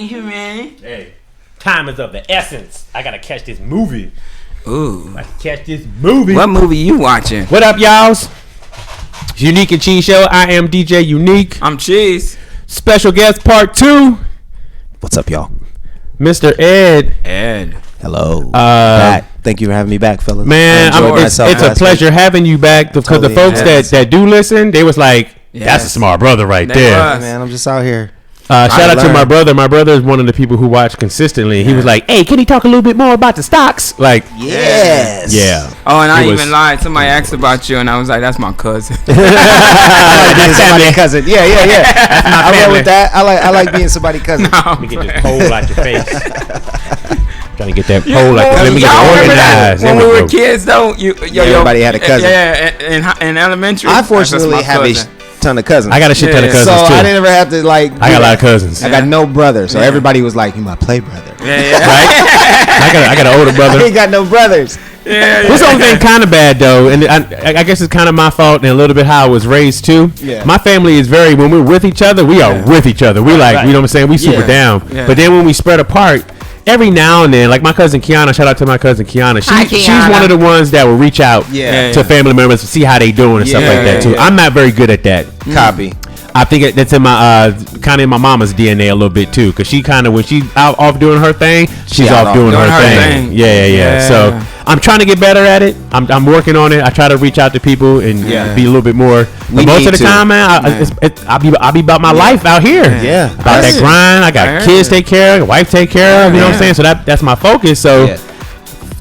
You man. Hey, time is of the essence. I gotta catch this movie. Ooh. I catch this movie. What movie you watching? What up, y'alls? UnieQ and Cheese Show. I am DJ Unique. I'm Cheese. Special guest part 2. What's up, y'all? Mr. Ed. Hello. Back. Thank you for having me back, fellas. Man, it's a pleasure having you back because Totally, the folks that do listen, they was like, that's a smart brother right there. Hey, man, I'm just out here. Shout out to my brother. My brother is one of the people who watch consistently. He was like, "Hey, can he talk a little bit more about the stocks?" Like, yes, yeah. Oh, and I even lied. Somebody asked about you, and I was like, "That's my cousin." That's somebody's cousin. Yeah. I roll with that. I like being somebody's cousin. Let me get this pole out your face. Trying to get that pole out. Let me get Y'all it organized. when we were kids, though, everybody had a cousin. Yeah, in elementary. I fortunately have a ton of cousins. I got a shit ton of cousins so too. I didn't ever have to like. I got a lot of cousins. I got no brother, so everybody was like, "You my play brother." Yeah. Right? I got an older brother. I ain't got no brothers. This only thing kind of bad though, and I guess it's kind of my fault and a little bit how I was raised too. Yeah. My family is very, when we're with each other, we are with each other. We like, you know what I'm saying? We super down. Yeah. But then when we spread apart, every now and then, like my cousin Kiana, shout out to my cousin Kiana. She's one of the ones that will reach out to family members to see how they doing and stuff like that too. I'm not very good at that. Copy. I think that's in my kind of in my mama's DNA a little bit too, because she kind of, when she's off doing her thing, she's off doing her thing. Yeah. So I'm trying to get better at it. I'm working on it. I try to reach out to people and be a little bit more. But most of the time, man, I'll be about my life out here. Yeah, about that grind. I got kids to take care of, wife to take care of. You know what I'm saying? So that's my focus. So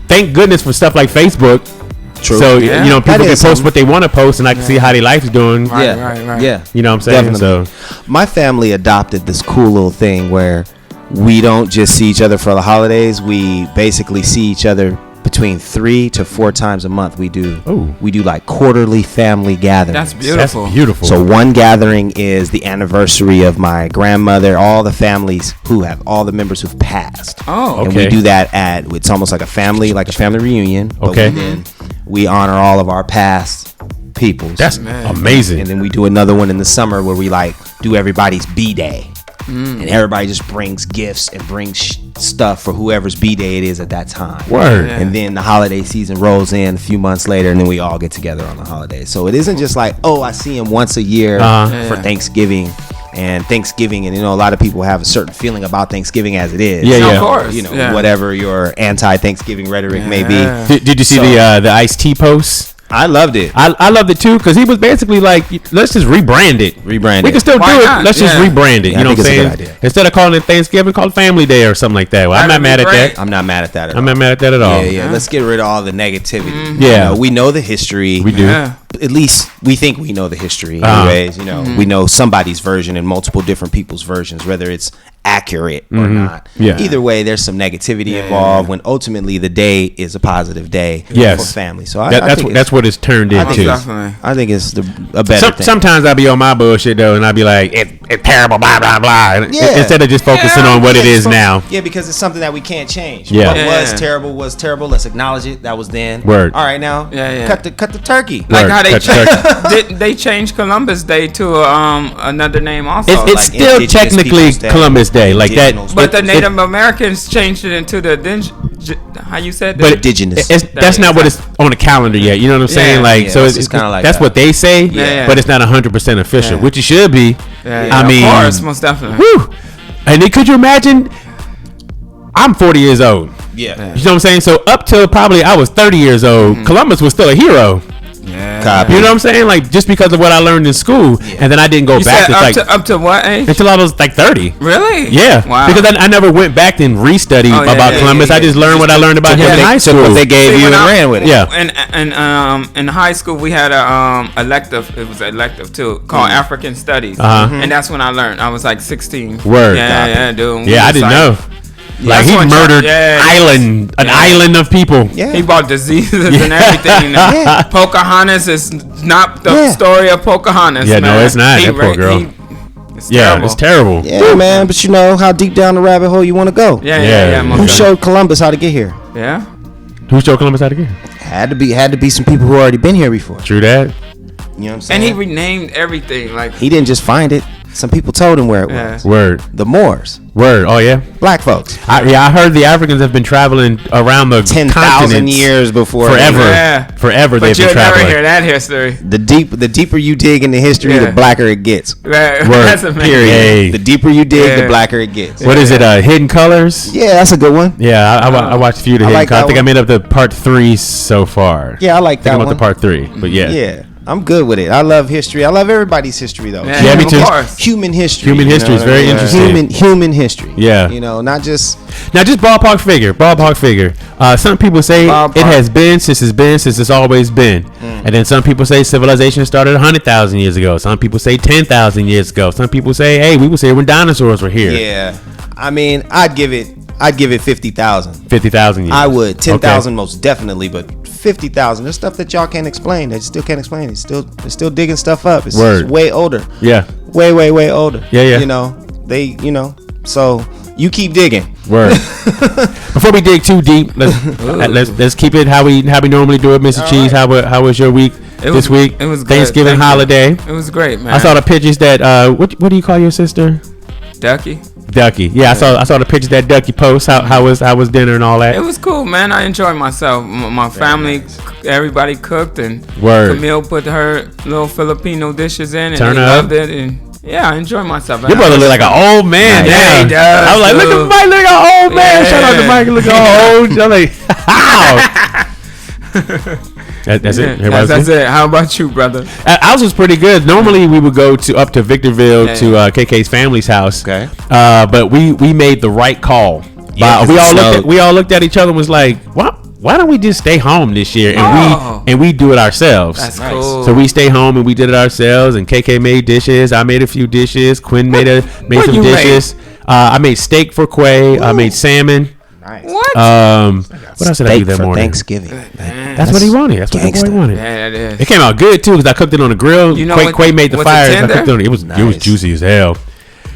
thank goodness for stuff like Facebook. True. So you know, people can post what they want to post, and I can see how their life's doing. Right. Yeah. You know what I'm saying? Definitely. So my family adopted this cool little thing where we don't just see each other for the holidays. We basically see each other between 3 to 4 times a month. We do like quarterly family gatherings. That's beautiful. So one gathering is the anniversary of my grandmother, all the families who have all the members who've passed. Oh, okay. And we do that it's almost like a family reunion. Okay. But we honor all of our past peoples. That's amazing. And then we do another one in the summer where we like do everybody's B-Day. And everybody just brings gifts and brings stuff for whoever's B-Day it is at that time. Word. Yeah. And then the holiday season rolls in a few months later, and then we all get together on the holidays. So it isn't just like, I see him once a year for Thanksgiving. And Thanksgiving, and a lot of people have a certain feeling about Thanksgiving as it is. Yeah. Of course. Whatever your anti-Thanksgiving rhetoric may be. Did you see the Ice-T post? I loved it. I loved it too, because he was basically like, let's just rebrand it. We can still do it. Let's just rebrand it. You know what I'm saying? It's a good idea. Instead of calling it Thanksgiving, call it Family Day or something like that. Well, I'm not mad at that. I'm not mad at that at all. I'm not mad at that at all. Yeah. Let's get rid of all the negativity. Mm-hmm. Yeah. We know the history. We do. Yeah. At least we think we know the history. Anyways, we know somebody's version and multiple different people's versions, whether it's accurate or not. Yeah. Either way, there's some negativity involved when ultimately the day is a positive day for family. So that's what it's turned into. I think it's a better thing. Sometimes I'll be on my bullshit though, and I'll be like, it's terrible, blah blah blah. Instead of just focusing on what it is now. Yeah, because it's something that we can't change. Yeah. What was terrible. Let's acknowledge it. That was then. Word. All right, now cut the turkey. Like how they changed Columbus Day to another name also. It's still technically Columbus Day, like that. But the Native Americans changed it into the how you said that? But indigenous. That's not what it's on the calendar yet. You know what I'm saying? Like, so it's kind of like that's what they say, but it's not 100% official, which it should be. I mean, of course, most definitely. Whew. And then could you imagine? I'm 40 years old. Yeah. You know what I'm saying? So up till probably I was 30 years old, Columbus was still a hero. Yeah. You know what I'm saying? Like, just because of what I learned in school, and then I didn't go back up to what age? Until I was like 30. Really? Yeah. Wow. Because I never went back and restudied about Columbus. I just learned what I learned about him in high school. What they gave you and ran with it. Yeah. And in high school we had a elective. It was elective too, called African Studies, and that's when I learned. I was like 16. Word. Yeah, dude. Yeah, I didn't know. Like he murdered an island of people. Yeah. He brought diseases and everything. Pocahontas is not the story of Pocahontas. Yeah, man. No, it's not. That poor girl. It's terrible. Yeah, man. But you know how deep down the rabbit hole you want to go. Yeah. Who showed Columbus how to get here? Yeah. Who showed Columbus how to get here? Had to be some people who already been here before. True that. You know what I'm saying? And he renamed everything. Like he didn't just find it. Some people told him where it was. Word. The Moors. Word. Oh yeah. Black folks. I heard the Africans have been traveling around the 10,000 years before. Forever. Yeah. Forever they've been traveling. But you'll never hear that history. The deeper you dig into history, the blacker it gets. That's amazing. Period. Hey. The deeper you dig, the blacker it gets. What is it? Hidden Colors? Yeah, that's a good one. Yeah, I watched a few of the Hidden Colors. I think I made up the part 3 so far. Yeah, I like that one. I'm up to part 3, but yeah. Yeah. I'm good with it. I love history. I love everybody's history, though. Yeah, me too. Human history. Human history is very interesting. Human history. Yeah. Not just... Now, just ballpark figure. Some people say it has been since it's always been. And then some people say civilization started 100,000 years ago. Some people say 10,000 years ago. Some people say, hey, we was here when dinosaurs were here. Yeah. I mean, I'd give it 50,000. 50,000 years. I would. 10,000 most definitely, but 50,000. There's stuff that y'all can't explain. They still can't explain. They're still digging stuff up. It's way older. Yeah. Way older. Yeah. So you keep digging. Word. Before we dig too deep, let's keep it how we normally do it, Mr. Cheese. Right. How was your week this week? It was good. Thanksgiving holiday. It was great, man. I saw the pictures that what do you call your sister? Ducky. Yeah, I saw the pictures that Ducky post. How was dinner and all that? It was cool, man. I enjoyed myself. My family, everybody cooked, and Camille put her little Filipino dishes in, and loved it. And yeah, I enjoyed myself. Your brother look like an old man. Yeah, he does. I was like, look at Mike, look like an old man. Shout out to Mike, look all old. I'm like, That's it. That's it. How about you, brother? Ours was pretty good. Normally we would go up to Victorville to KK's family's house. Okay. But we made the right call. Yeah, we all looked at each other and was like, why don't we just stay home this year and we do it ourselves? That's cool. So we stayed home and we did it ourselves. And KK made dishes. I made a few dishes. Quinn made some dishes. I made steak for Quay. I made salmon. Nice. What? What else did I do that morning? Thanksgiving. That's what he wanted. That's what the boy wanted. Yeah, that is. It came out good too because I cooked it on the grill. Quay made the fire. I cooked it on it. It was juicy as hell.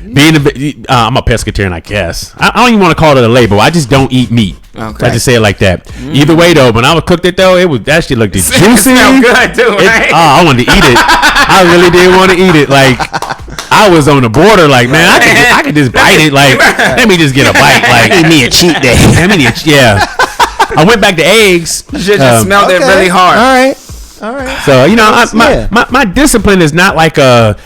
I'm a pescatarian, I guess. I don't even want to call it a label. I just don't eat meat. Okay. I just say it like that. Either way, though, when I cooked it though, that shit looked juicy. It smelled good too, right? I wanted to eat it. I really did want to eat it. Like I was on the border. Like man, I could just bite it. Like let me just get a bite. Like give me a cheat day. Yeah. I went back to eggs. You should just smelled it really hard. All right. So my discipline is not like a.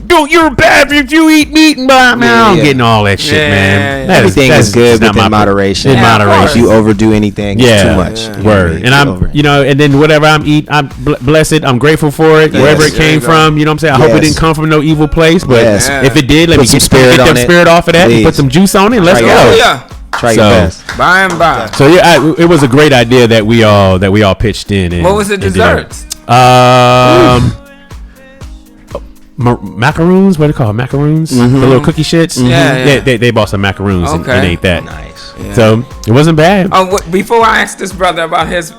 Dude, you're bad if you eat meat and blah. Man, I don't get all that shit, man. Everything is good within moderation. In moderation. If you overdo anything, it's too much. Word. And and then whatever I'm eating, I'm blessed. I'm grateful for it. Wherever it came from, you know what I'm saying? I hope it didn't come from no evil place. But if it did, let me get some spirit off of that and put some juice on it. Let's go. Try your best. By and by. So it was a great idea that we all pitched in. What was the desserts? Macaroons, what do they call it? Macaroons? The little cookie shits. Yeah. They bought some macaroons and ate that. Nice. Yeah. So it wasn't bad. Before I asked this brother about his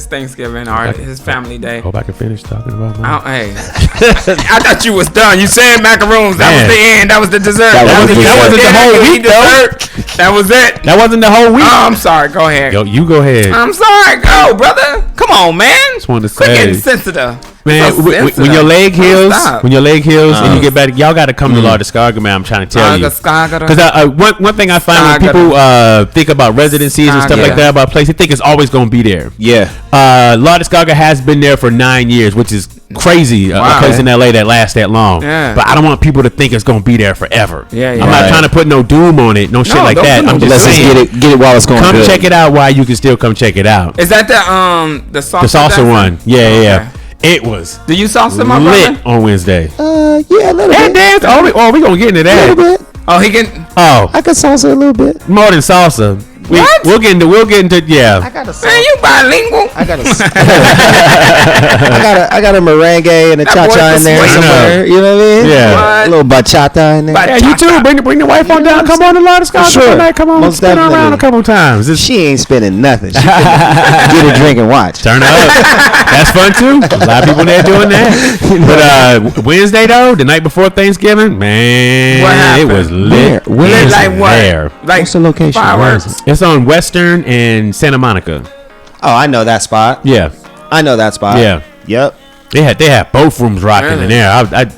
Thanksgiving or his family day. Hope I can finish talking about mine. Hey, I thought you was done. You said macaroons. That was the end. That was the dessert. That wasn't the whole week, though. That was it. That wasn't the whole week. Oh, I'm sorry. Go ahead. Yo, you go ahead. I'm sorry. Go, brother. Come on, man. Just wanted to Quit say. getting sensitive. Man, when your leg heals, and you get back, y'all got to come to La Discarga, man. I'm trying to tell you. Because one thing I find when people think about residencies and stuff like that about a place, they think it's always going to be there. Yeah. La Discarga has been there for 9 years, which is crazy. A place in LA that lasts that long. Yeah. But I don't want people to think it's going to be there forever. Yeah. I'm not trying to put no doom on it, no shit like that. I'm just saying, get it while it's going. Come check it out while you can still come check it out. Is that the salsa one? Yeah. It was Do you salsa my lit on Wednesday. Yeah, a little bit. Dance? We gonna get into that. A little bit. Oh, he can. Oh, I can salsa a little bit. More than salsa. We'll get into yeah. I got a man, you bilingual. I got a merengue and a cha-cha in there somewhere. You know what I mean? Yeah. A little bachata in there. Yeah, you too. Bring the wife on down. Come on to La Discarga tonight. Come on, spin around a couple times. She ain't spending nothing. She get a drink and watch. Turn up. That's fun too. A lot of people there doing that. But Wednesday though, the night before Thanksgiving, man, it was lit. Where like what? There. Like what's the location? Fireworks. It's on Western and Santa Monica. Oh, I know that spot. Yeah. I know that spot. Yeah. Yep. They had both rooms rocking in there. I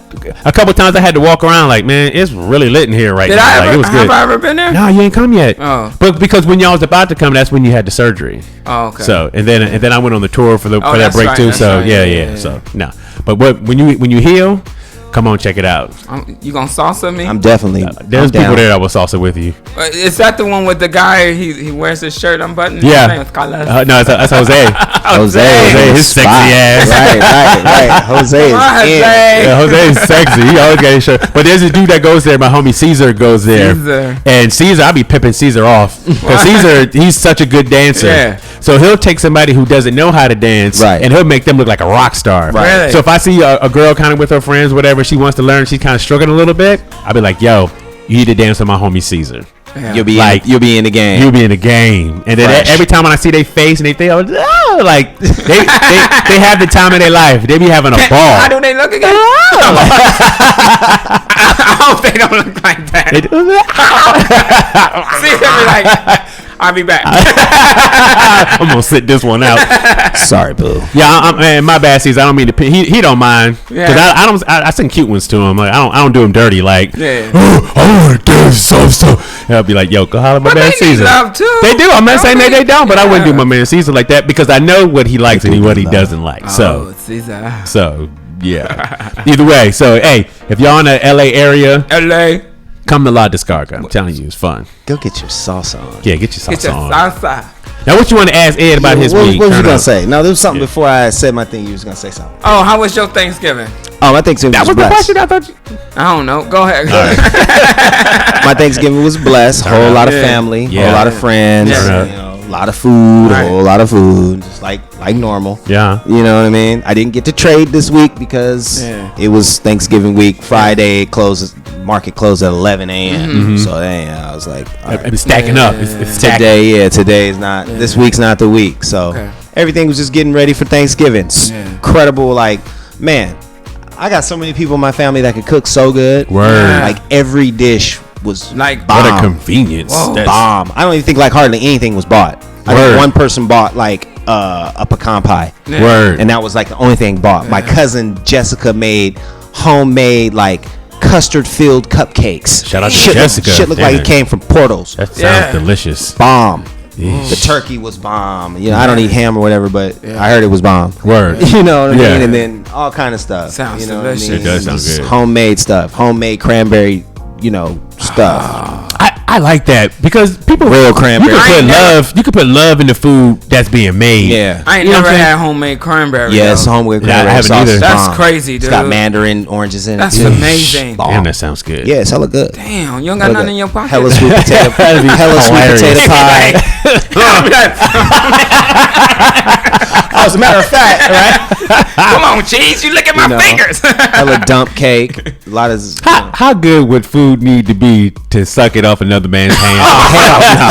a couple times I had to walk around like, man, it's really lit in here right now. It was good. Have I ever been there? No, you ain't come yet. Oh, but because when y'all was about to come, that's when you had the surgery. Oh, okay. So and then I went on the tour for that break too. So yeah. So no, but when you heal, come on, check it out. You gonna salsa me? I'm definitely. There's people there that will salsa with you. Is that the one with the guy? He wears his shirt unbuttoned. Yeah. No, that's Jose. Jose, his sexy ass. Right. Jose is sexy. He always got his shirt. But there's a dude that goes there. My homie Caesar goes there. And Caesar, I be pipping Caesar off because Caesar, he's such a good dancer. Yeah. So he'll take somebody who doesn't know how to dance, and he'll make them look like a rock star. Right. Really? So if I see a girl kind of with her friends, whatever, she wants to learn, she's kind of struggling a little bit, I'll be like, yo, you need to dance with my homie Caesar. Yeah. You'll be in the game. You'll be in the game. And then every time when I see their face and they think, like they have the time of their life. They be having a ball. How do they look again? I hope they don't look like that. See, they be like, I'll be back. I'm gonna sit this one out. Sorry, boo. Yeah, man, my bad, Caesar. I don't mean to. He don't mind because I send cute ones to him. Like I don't do him dirty. Like I want to dance so. I'll be like, yo, go holler at my man Caesar. Love too. They do. I'm not saying they don't, but I wouldn't do my man Caesar like that because I know what he likes and what he doesn't like. So Caesar. So yeah. Either way, so hey, if y'all in the LA area, come to La Descarga. I'm telling you, it's fun. Go get your salsa on. Yeah, get your salsa on. Salsa. Now, what you want to ask Ed about his week? What was you gonna say? No, there was something before I said my thing. You was gonna say something. Oh, how was your Thanksgiving? Oh, my Thanksgiving was blessed. That was the question. I thought you. I don't know. Go ahead. My Thanksgiving was blessed. Whole lot of family, whole lot of friends. A lot of food, a whole lot of food, just like normal. Yeah. You know what I mean? I didn't get to trade this week because it was Thanksgiving week. Friday market closed at 11 a.m. Mm-hmm. So I was like, all right. It's stacking up. It's stacking. Today is not. This week's not the week. So everything was just getting ready for Thanksgiving. Incredible, man. I got so many people in my family that could cook so good. Word. Like every dish was like bomb. What a convenience. Bomb. I don't even think hardly anything was bought. I think one person bought a pecan pie. Word. And that was the only thing bought. My cousin Jessica made homemade custard filled cupcakes. Shout out to Jessica. Shit looked like it came from Portals. That sounds delicious. Bomb. The turkey was bomb. I don't eat ham or whatever, but I heard it was bomb. Word. You know what I mean? And then all kind of stuff. Sounds delicious. It does sound good. Homemade stuff. Homemade cranberry, stuff. I like that because people real cranberry. You can put love in the food that's being made. Yeah. I ain't never had homemade cranberry. Yes, homemade cranberry. I haven't either. That's crazy, dude. It's got mandarin oranges in it. That's amazing. Damn, that sounds good. Yeah, it's hella good. Damn, you don't got nothing in your pocket. Hella sweet potato pie. As a matter of fact, right? Come on, cheese. You look at my fingers. Hella dump cake. A lot of. How good would food need to be to suck it off another man's hand? Oh, hell no.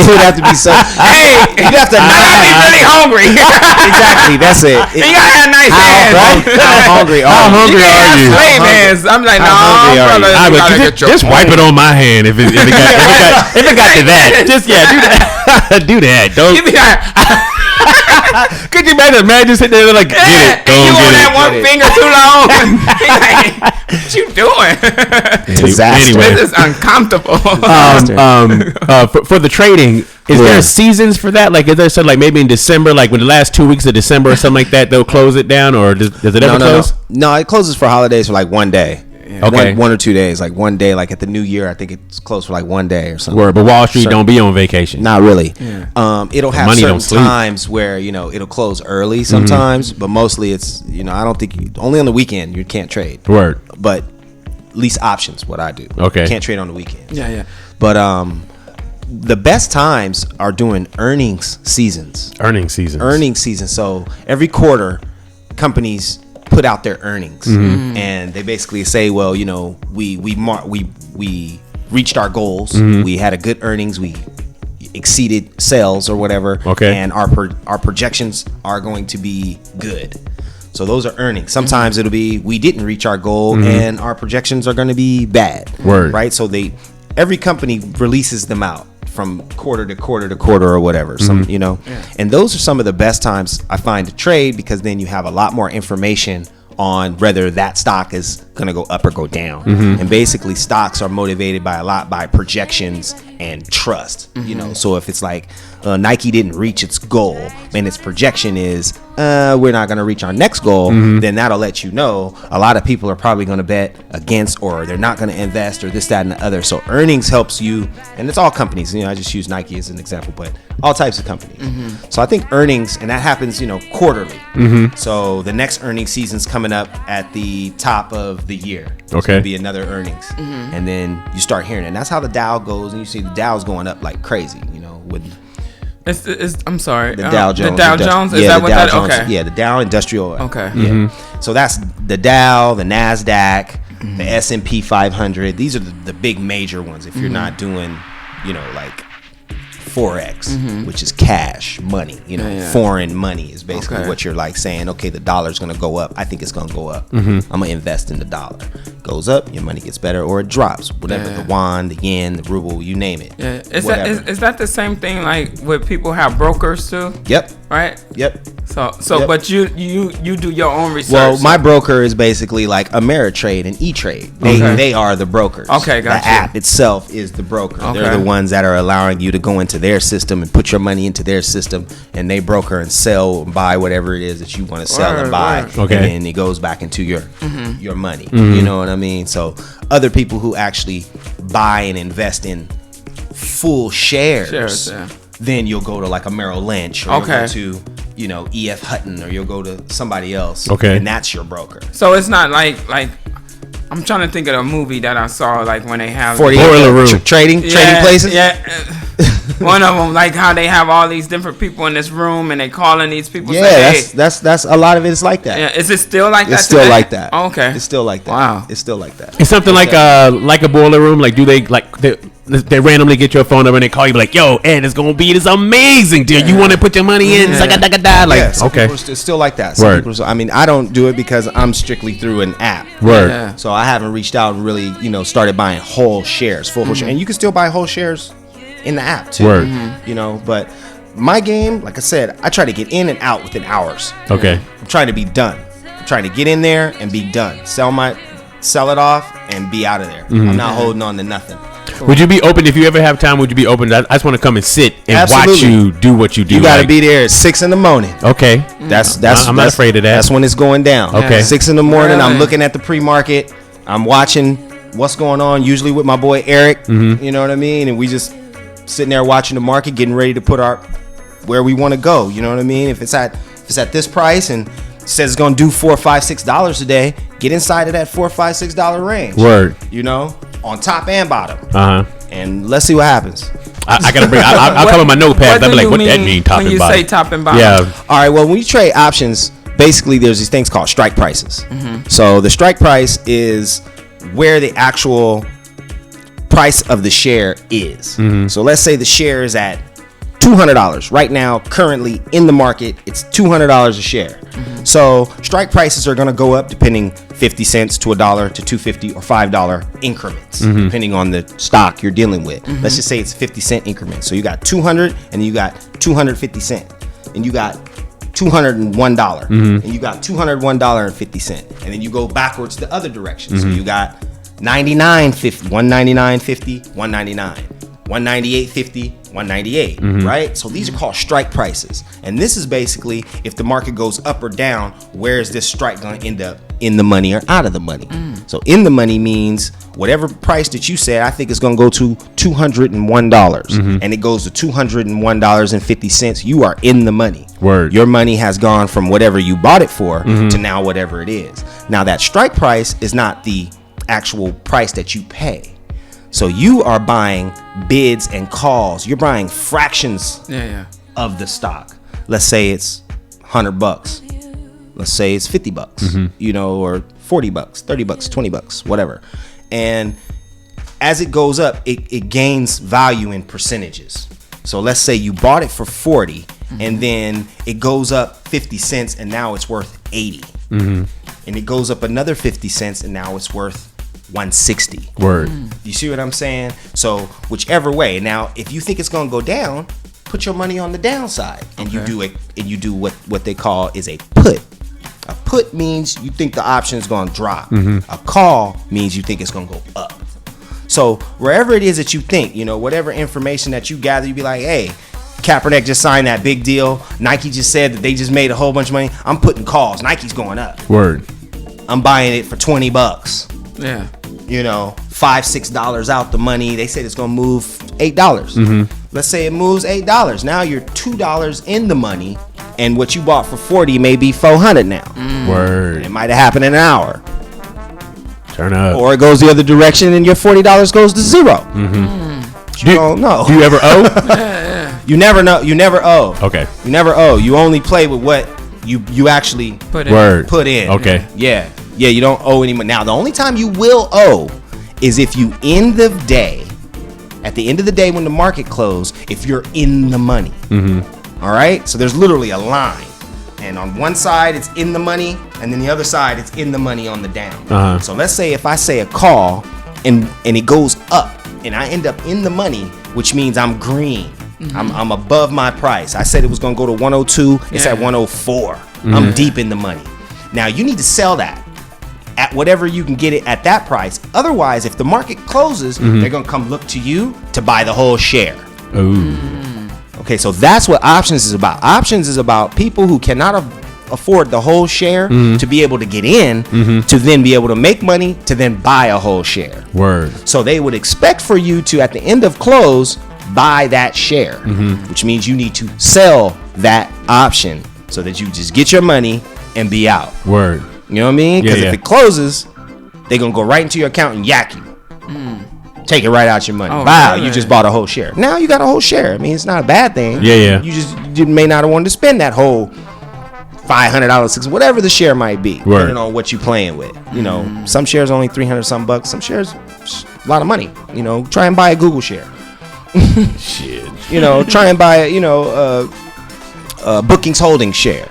It would have to be so. Hey, you'd have to. I gotta be really hungry. Exactly, that's it. You gotta have nice hands. Right? How hungry are you? Slave hands. I'm like, no, brother. Just wipe it on my hand if it got to that. Just do that. Do that. Don't. Could you imagine sitting there like, get it, go you get on it. that one finger too long? What you doing? Disaster. Anyway. This is uncomfortable. For the trading, is there seasons for that? Like, is there something maybe in December, like when the last 2 weeks of December or something like that, they'll close it down, or does it ever close? No, it closes for holidays for 1 day. Yeah. Okay. One or 2 days, 1 day, at the New Year. I think it's closed for 1 day or something. Word, but Wall Street don't be on vacation. Not really. Yeah. It'll have certain times where it'll close early sometimes, but mostly it's I don't think only on the weekend you can't trade. Word, but least options what I do. Okay, you can't trade on the weekend. Yeah. But the best times are doing earnings seasons. Earnings season. So every quarter, companies put out their earnings, and they basically say, well, we reached our goals, we had a good earnings, we exceeded sales or whatever, and our projections are going to be good. So those are earnings. Sometimes it'll be we didn't reach our goal and our projections are going to be bad. Word. Right? So every company releases them out from quarter to quarter to quarter or whatever. Some, you know, and those are some of the best times I find to trade, because then you have a lot more information on whether that stock is going to go up or go down. And basically stocks are motivated by projections and trust, you know. So if it's like Nike didn't reach its goal and its projection is we're not going to reach our next goal, then that'll let you know a lot of people are probably going to bet against, or they're not going to invest, or this, that, and the other. So earnings helps you, and it's all companies, you know, I just use Nike as an example, but all types of companies. So I think earnings, and that happens, you know, quarterly. So the next earnings season's coming up at the top of the year. It's gonna be another earnings, and then you start hearing it. And that's how the Dow goes, and you see the Dow's going up like crazy, you know, with I'm sorry. The Dow Jones. The Dow Jones? Is that what that is? Okay. Yeah, the Dow Industrial. Okay. Yeah. So that's the Dow, the NASDAQ, the S&P 500. These are the big major ones. If you're not doing, you know, like Forex, which is cash money, you know, foreign money is basically what you're like saying, okay, the dollar's going to go up. I think it's going to go up. I'm going to invest in the dollar. Goes up, your money gets better, or it drops. Whatever, the won, the yen, the ruble, you name it. Yeah. Is that the same thing like with people have brokers too? Yep. Right? Yep. So but you do your own research. Well, my broker is basically like Ameritrade and E-Trade. They are the brokers. Okay, gotcha. The app itself is the broker. Okay. They're the ones that are allowing you to go into their system and put your money into their system, and they broker and sell and buy whatever it is that you want to sell and buy. Okay. And then it goes back into your money. You know what I mean? So other people who actually buy and invest in full shares, then you'll go to like a Merrill Lynch, or you'll go to, you know, E.F. Hutton, or you'll go to somebody else. Okay. And that's your broker. So it's not like I'm trying to think of a movie that I saw, like when they have boiler room trading places. Yeah. One of them, like how they have all these different people in this room, and they calling these people. Yeah, that's a lot of it is like that. Yeah, is it still like that? It's still like that. Oh, okay, it's still like that. Wow, it's still like that. It's something like a boiler room. Like, do they like they randomly get your phone number and they call you, like, yo, Ed, it's gonna be this amazing deal. You want to put your money in? Like, it's still like that. People, I mean, I don't do it because I'm strictly through an app. So I haven't reached out and really, you know, started buying whole shares, full shares, and you can still buy whole shares in the app too. You know, but my game, like I said, I try to get in and out within hours. Okay. I'm trying to be done. I'm trying to get in there and be done. Sell it off and be out of there. I'm not holding on to nothing. Would you be open, if you ever have time, would you be open? I just want to come and sit and watch you do what you do. You got to be there at 6 a.m. Okay. I'm not afraid of that. That's when it's going down. Okay. 6 a.m. I'm looking at the pre-market. I'm watching what's going on, usually with my boy Eric. You know what I mean? And we just sitting there watching the market, getting ready to put where we want to go. You know what I mean? If it's at this price and says it's gonna do $4, $5, $6 a day, get inside of that $4, $5, $6 range. Word. You know, on top and bottom. And let's see what happens. I gotta bring. I'll come with my notepad. I'll be like, what that mean? Top and bottom. When you say top and bottom. Yeah. All right. Well, when you trade options, basically there's these things called strike prices. So the strike price is where the actual price of the share is. So let's say the share is at $200 right now. Currently in the market, it's $200 a share. So strike prices are going to go up depending 50 cents to $1 to $2.50 or $5 increments, depending on the stock you're dealing with. Let's just say it's 50-cent increments. So you got 200, and you got 250 cent, and you got $201, and you got $201.50, and then you go backwards the other direction. So you got 99.50, 199.50, 199, 198.50, 198, right? So these are called strike prices, and this is basically if the market goes up or down, where is this strike going to end up, in the money or out of the money? So in the money means whatever price that you said, I think it's going to go to $201, and it goes to $201.50. You are in the money. Word. Your money has gone from whatever you bought it for to now whatever it is. Now that strike price is not the actual price that you pay. So you are buying bids and calls. You're buying fractions of the stock. Let's say it's $100. Let's say it's $50, you know, or $40, $30, $20, whatever. And as it goes up, it gains value in percentages. So let's say you bought it for 40, and then it goes up 50 cents, and now it's worth 80. And it goes up another 50 cents, and now it's worth 160. Word. You see what I'm saying? So whichever way. Now, if you think it's gonna go down, put your money on the downside, and you do what they call is a put. A put means you think the option is gonna drop. A call means you think it's gonna go up. So wherever it is that you think, whatever information that you gather, you be like, hey, Kaepernick just signed that big deal. Nike just said that they just made a whole bunch of money. I'm putting calls. Nike's going up. Word. I'm buying it for $20. Yeah. $5-6 out the money. They said it's gonna move $8. Let's say it moves $8. Now you're $2 in the money, and what you bought for $40 may be $400 now. Word. It might have happened in an hour. Turn up. Or it goes the other direction, and your $40 goes to zero. You don't know. Do you ever owe? You never know. You never owe. Okay. You never owe. You only play with what you actually put in. Okay. Yeah. You don't owe any money. Now, the only time you will owe is if you end the day, at the end of the day when the market closed, if you're in the money. All right? So there's literally a line. And on one side, it's in the money. And then the other side, it's in the money on the down. So let's say if I say a call and it goes up and I end up in the money, which means I'm green. I'm above my price. I said it was going to go to 102. It's at 104. I'm deep in the money. Now, you need to sell that at whatever you can get it at that price. Otherwise, if the market closes, they're going to come look to you to buy the whole share. Ooh. Okay, so that's what options is about. Options is about people who cannot afford the whole share to be able to get in, to then be able to make money, to then buy a whole share. Word. So they would expect for you to, at the end of close, buy that share, which means you need to sell that option so that you just get your money and be out. Word. You know what I mean? Because if it closes, they're going to go right into your account and yak you. Take it right out your money. Wow, really? You just bought a whole share. Now you got a whole share. I mean, it's not a bad thing. You may not have wanted to spend that whole $500, whatever the share might be, depending on what you're playing with. Some shares only $300 some bucks. Some shares, a lot of money. Try and buy a Google share. Shit. Try and buy Bookings Holdings share.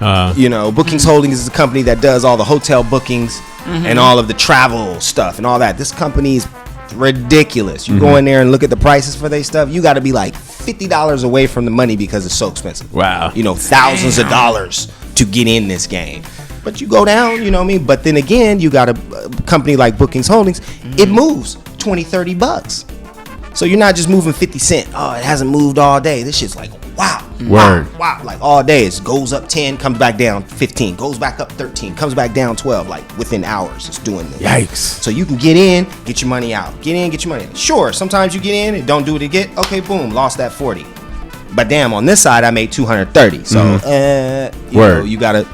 Bookings Holdings is a company that does all the hotel bookings and all of the travel stuff and all that. This company is ridiculous. You go in there and look at the prices for their stuff. You got to be like $50 away from the money because it's so expensive. Wow. Thousands of dollars to get in this game. But you go down, you know what I mean? But then again, you got a company like Bookings Holdings. It moves $20-$30. So you're not just moving 50 cents. Oh, it hasn't moved all day. This shit's like, wow. Word. Wow. Like all day. It goes up 10, comes back down 15, goes back up 13, comes back down 12. Like within hours, it's doing this. Yikes. So you can get in, get your money out. Get in, get your money out. Sure, sometimes you get in and don't do what it get. Okay, boom, lost that 40. But damn, on this side, I made 230. So, you got to,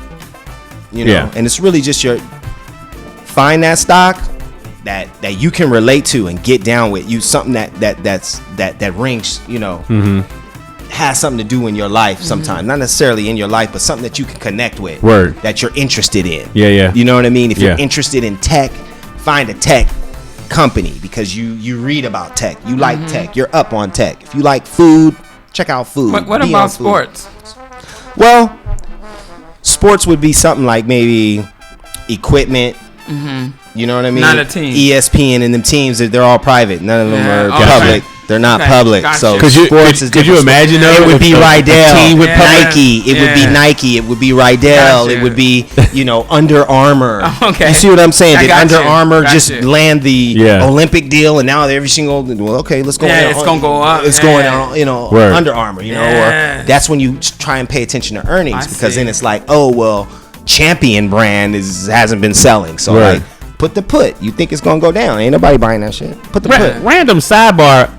and it's really just find that stock that you can relate to and get down with. You something that rings, has something to do in your life sometimes. Not necessarily in your life, but something that you can connect with. That you're interested in. You know what I mean? If you're interested in tech, find a tech company because you read about tech. You like tech. You're up on tech. If you like food, check out food. What about sports? Well, sports would be something like maybe equipment. You know what I mean? Not a team. ESPN and them teams, they're all private. None of them are public. They're not public. Gotcha. So sports is different. Could you imagine though? It would be Rydell, with Nike. It would be Nike. It would be Rydell. It would be Under Armour. Okay. You see what I'm saying? Did Under Armour just you. land the Olympic deal, and now every single let's go. It's gonna go up. It's going on. Under Armour. Or that's when you try and pay attention to earnings because then it's like, oh well, Champion brand hasn't been selling, so like put the put. You think it's gonna go down? Ain't nobody buying that shit. Put the put. Random sidebar.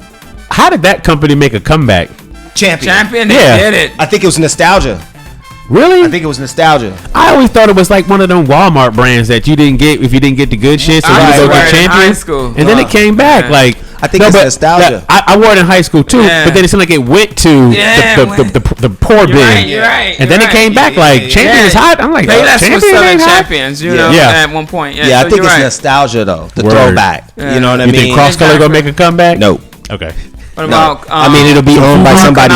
How did that company make a comeback? Champion. They did it. I think it was nostalgia. Really? I think it was nostalgia. I always thought it was like one of them Walmart brands that you didn't get if you didn't get the good shit. So you go get Champion. And then it came back. Like I think it's nostalgia. I wore it in high school too, but then it seemed like it went to the poor bin. You're right. And then it came back like Champion is hot. I'm like, Champion was selling Champions. At one point. I think it's nostalgia though. The throwback. You know what I mean? You think Cross Color gonna make a comeback? Nope. Okay. What about? I mean, it'll be owned by somebody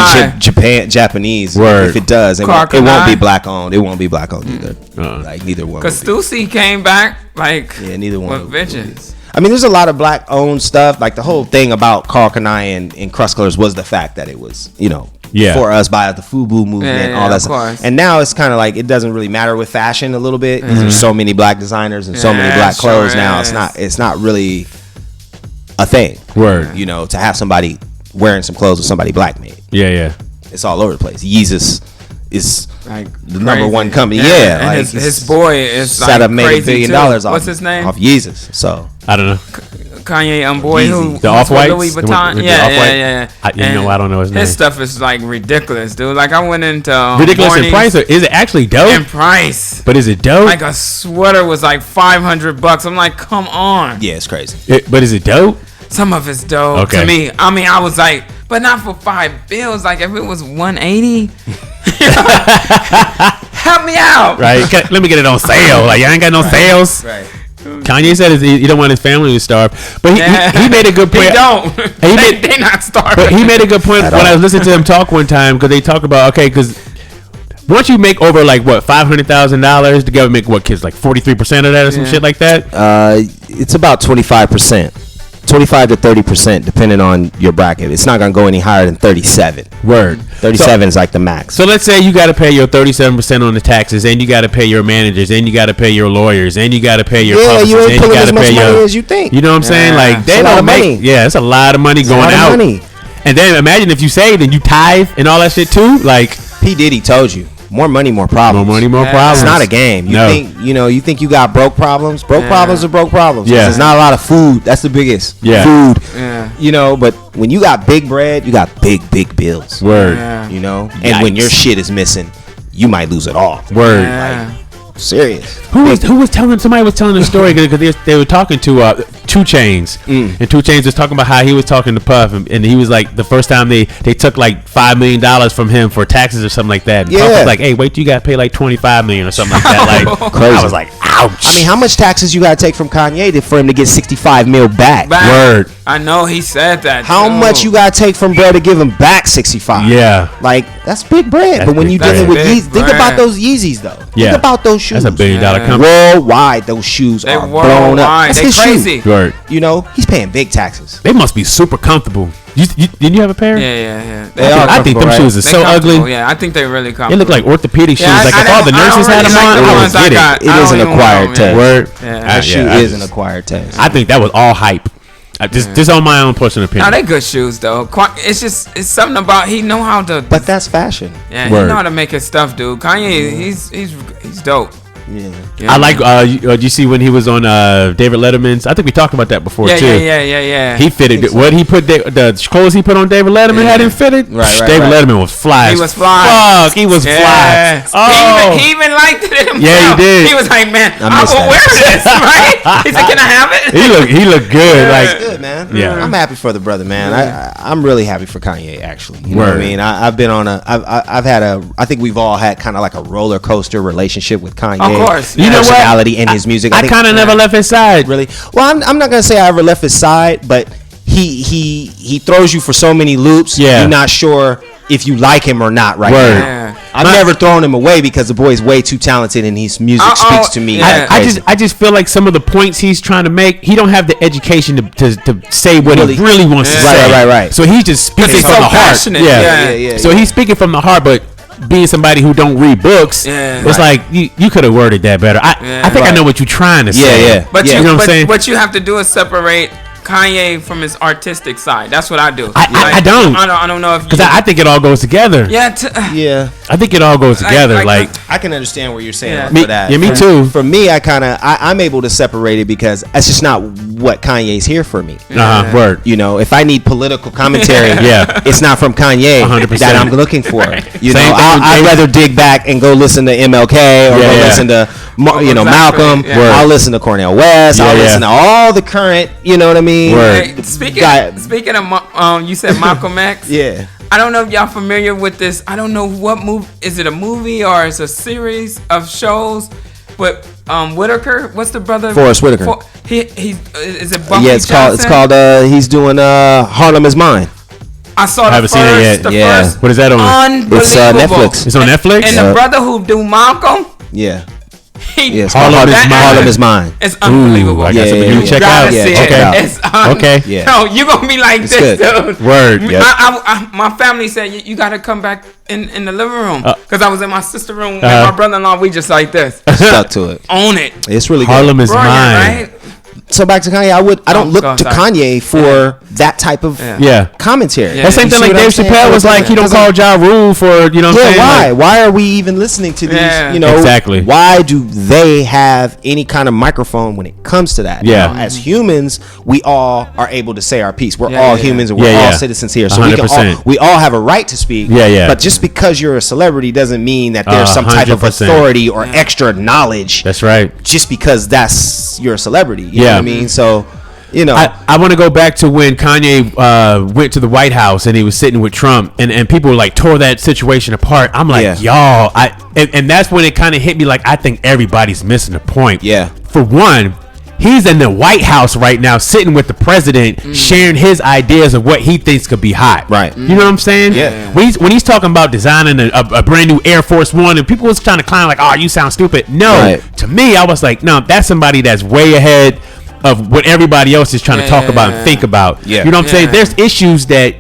Japanese. If it does, it won't be black owned. It won't be black owned either. Like neither one. Because Stussy came back neither one with vengeance. I mean, there's a lot of black owned stuff. Like the whole thing about Karl Kani and Crust Colors was the fact that it was, for us by the FUBU movement, all that stuff. And now it's kind of like it doesn't really matter with fashion a little bit. There's so many black designers and so many black clothes now. It's not really a thing. Word. To have somebody wearing some clothes with somebody black made. Yeah. It's all over the place. Yeezus is like the number one company. And like his boy is set like up made $1 billion off. What's his name? Off Yeezus. So I don't know. Kanye boy who the Off-Whites? Louis Vuitton. Yeah. I don't know his name. His stuff is like ridiculous, dude. Like I went into ridiculous in price. Or is it actually dope? In price, but is it dope? Like a sweater was like $500. I'm like, come on. Yeah, it's crazy. But is it dope? Some of it's dope to me. I mean, I was like, but not for $5. Like if it was $180, help me out. Right. Let me get it on sale. Like I ain't got no sales. Right. Kanye said he don't want his family to starve, but he made a good point. They don't. They not starving. But he made a good point when I was listening to him talk one time because they talk about because once you make over like what $500,000, the government kids like 43% of that or some shit like that. It's about 25%. 25 to 30% depending on your bracket. It's not gonna go any higher than 37. Word. 37 is like the max. So let's say you got to pay your 37% on the taxes, and you got to pay your managers, and you got to pay your lawyers, and you got to pay your you ain't pulling as much money as you think. You know what I'm saying? Like they don't make. Yeah, it's a lot of money going out. And then imagine if you save and you tithe and all that shit too. Like P Diddy told you. More money, more problems. More money, more problems. It's not a game. You think you got broke problems. Problems are broke problems. Yeah. There's not a lot of food. That's the biggest. Yeah. Food. Yeah. But when you got big bread, you got big bills. Word. Yeah. And when your shit is missing, you might lose it all. Word. Yeah. Serious. Somebody was telling the story because they were talking to 2 Chainz, and 2 Chainz was talking about how he was talking to Puff, and he was like the first time they took like $5 million from him for taxes or something like that. And Puff was like, hey, wait till you got to pay like $25 million or something like that. Like crazy. I was like, ouch. I mean, how much taxes you got to take from Kanye for him to get $65 million back? Word. I know he said that. How much you got to take from bro to give him back 65? Yeah. Like that's big bread. But when you dealing with Yeezys, think about those Yeezys though. Yeah. Think about those shoes. That's $1 billion company. Worldwide, those shoes are blown up. That's his crazy. Shoe. Right. He's paying big taxes. They must be super comfortable. Didn't you have a pair? Yeah. I think them shoes are so ugly. Yeah, I think they're really comfortable. They look like orthopedic shoes. Like if all the nurses had them on, I would get it. It is an acquired taste. Word. That shoe is an acquired taste. I think that was all hype. Just on my own personal opinion. No, they good shoes though. It's something about he know how to. But that's fashion. Yeah, he know how to make his stuff, dude. Kanye, he's dope. Yeah. I like. You see when he was on David Letterman's? I think we talked about that before too. Yeah. He fitted it. What he put the clothes he put on David Letterman had him fitted. Right. David Letterman was fly. He was fly. Fuck, he was fly. Oh, he even liked it himself. Yeah, he did. He was like, man, I will wear this, right? He said, can I have it? He looked good. Like good, man. Yeah, I'm happy for the brother, man. I'm really happy for Kanye. Actually, you know what I mean. I've been on I've had I think we've all had kind of like a roller coaster relationship with Kanye. Of course. You know what? In his music, I kind of never left his side. Really? Well, I'm not gonna say I ever left his side, but he throws you for so many loops. Yeah. You're not sure if you like him or not now. Yeah. I've never thrown him away because the boy's way too talented and his music speaks to me. Yeah. I just feel like some of the points he's trying to make, he don't have the education to say what he really wants to say. Right. So he's just speaking from the heart. Yeah. So he's speaking from the heart, but being somebody who don't read books, it's like you could have worded that better. I think I know what you're trying to say. Yeah. But you know what I'm saying? What you have to do is separate Kanye from his artistic side. That's what I do. I don't. I don't know if because I think it all goes together. Yeah. I think it all goes together. Like I can understand what you're saying for that. Yeah, me too. For me, I'm able to separate it because that's just not what Kanye's here for me. Word. If I need political commentary, it's not from Kanye 100%. that I'm looking for. Right. I'd rather dig back and go listen to MLK or go listen to Malcolm. Yeah. I'll listen to Cornel West. I'll listen to all the current. You know what I mean? Hey, speaking of, you said Malcolm X. Yeah. I don't know if y'all familiar with this. I don't know what movie. Is it a movie or is it a series of shows? But Whitaker, what's the brother? Forrest Whitaker. Is it Bumpy it's Johnson? called he's doing Harlem Is Mine. I saw the haven't seen it yet. First, what is that on? Unbelievable. It's Netflix. It's on Netflix. And the brother who do Malcolm, yeah, Yes, Harlem is mine. It's unbelievable. Ooh, I got something you check out. Okay. Yeah. No, you're gonna be like it's this, good. dude. Word. Yep. My family said you got to come back in the living room because I was in my sister's room with my brother-in-law. We just like this. Stuck to it. Own it. It's really Harlem good. is mine. Right? So back to Kanye, I don't look to Kanye for that type of commentary. That same thing like Dave Chappelle was like, he don't call Ja Rule for, you know what I'm saying? Why? Like, why are we even listening to these, you know? Exactly. Why do they have any kind of microphone when it comes to that? Yeah. Now, as humans, we all are able to say our piece. We're all humans and we're all citizens here. So 100%. we all have a right to speak. Yeah. But just because you're a celebrity doesn't mean that there's some type of 100%. authority or extra knowledge. That's right. Just because you're a celebrity. You know what I mean? So... You know, I want to go back to when Kanye went to the White House and he was sitting with Trump and people like tore that situation apart. I'm like, y'all, and that's when it kind of hit me like, I think everybody's missing the point. Yeah. For one, he's in the White House right now sitting with the president, sharing his ideas of what he thinks could be hot. Right. You know what I'm saying? Yeah. When he's talking about designing a brand new Air Force One and people was trying to clown like, oh, you sound stupid. No. To me, I was like, no, that's somebody that's way ahead of what everybody else is trying to talk about and think about. You know what I'm saying? There's issues that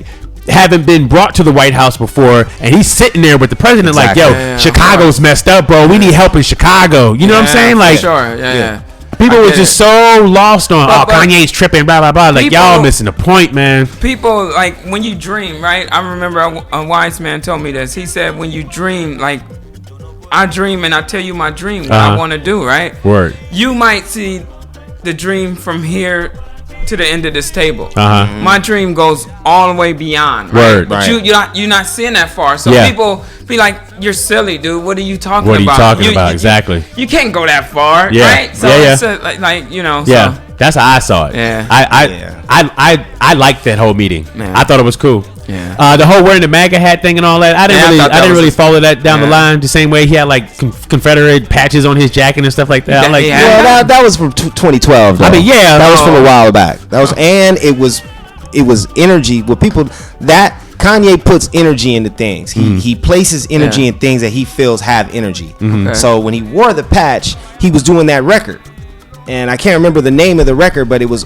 haven't been brought to the White House before, and he's sitting there with the president like, yo, Chicago's messed up, bro. We need help in Chicago. You know what I'm saying? Like, people were just so lost on, Kanye's tripping, blah, blah, blah. Like, people, y'all missing the point, man. People, like, when you dream, right? I remember a wise man told me this. He said, when you dream, like, I dream and I tell you my dream, what I want to do, right? Word. You might see the dream from here to the end of this table. My dream goes all the way beyond. Right? Word. But you're not seeing that far. So people be like, "You're silly, dude. What are you talking about? What are you talking about? Exactly. You can't go that far, right? So it's like you know. Yeah. So. That's how I saw it. Yeah. I liked that whole meeting. Man. I thought it was cool. Yeah. The whole wearing the MAGA hat thing and all that. I didn't really follow that down the line. The same way he had like Confederate patches on his jacket and stuff like that. That was from 2012. Though. I mean, that was from a while back. That was, and it was energy. With people that Kanye puts energy into things. He places energy in things that he feels have energy. Okay. So when he wore the patch, he was doing that record. And I can't remember the name of the record, but it was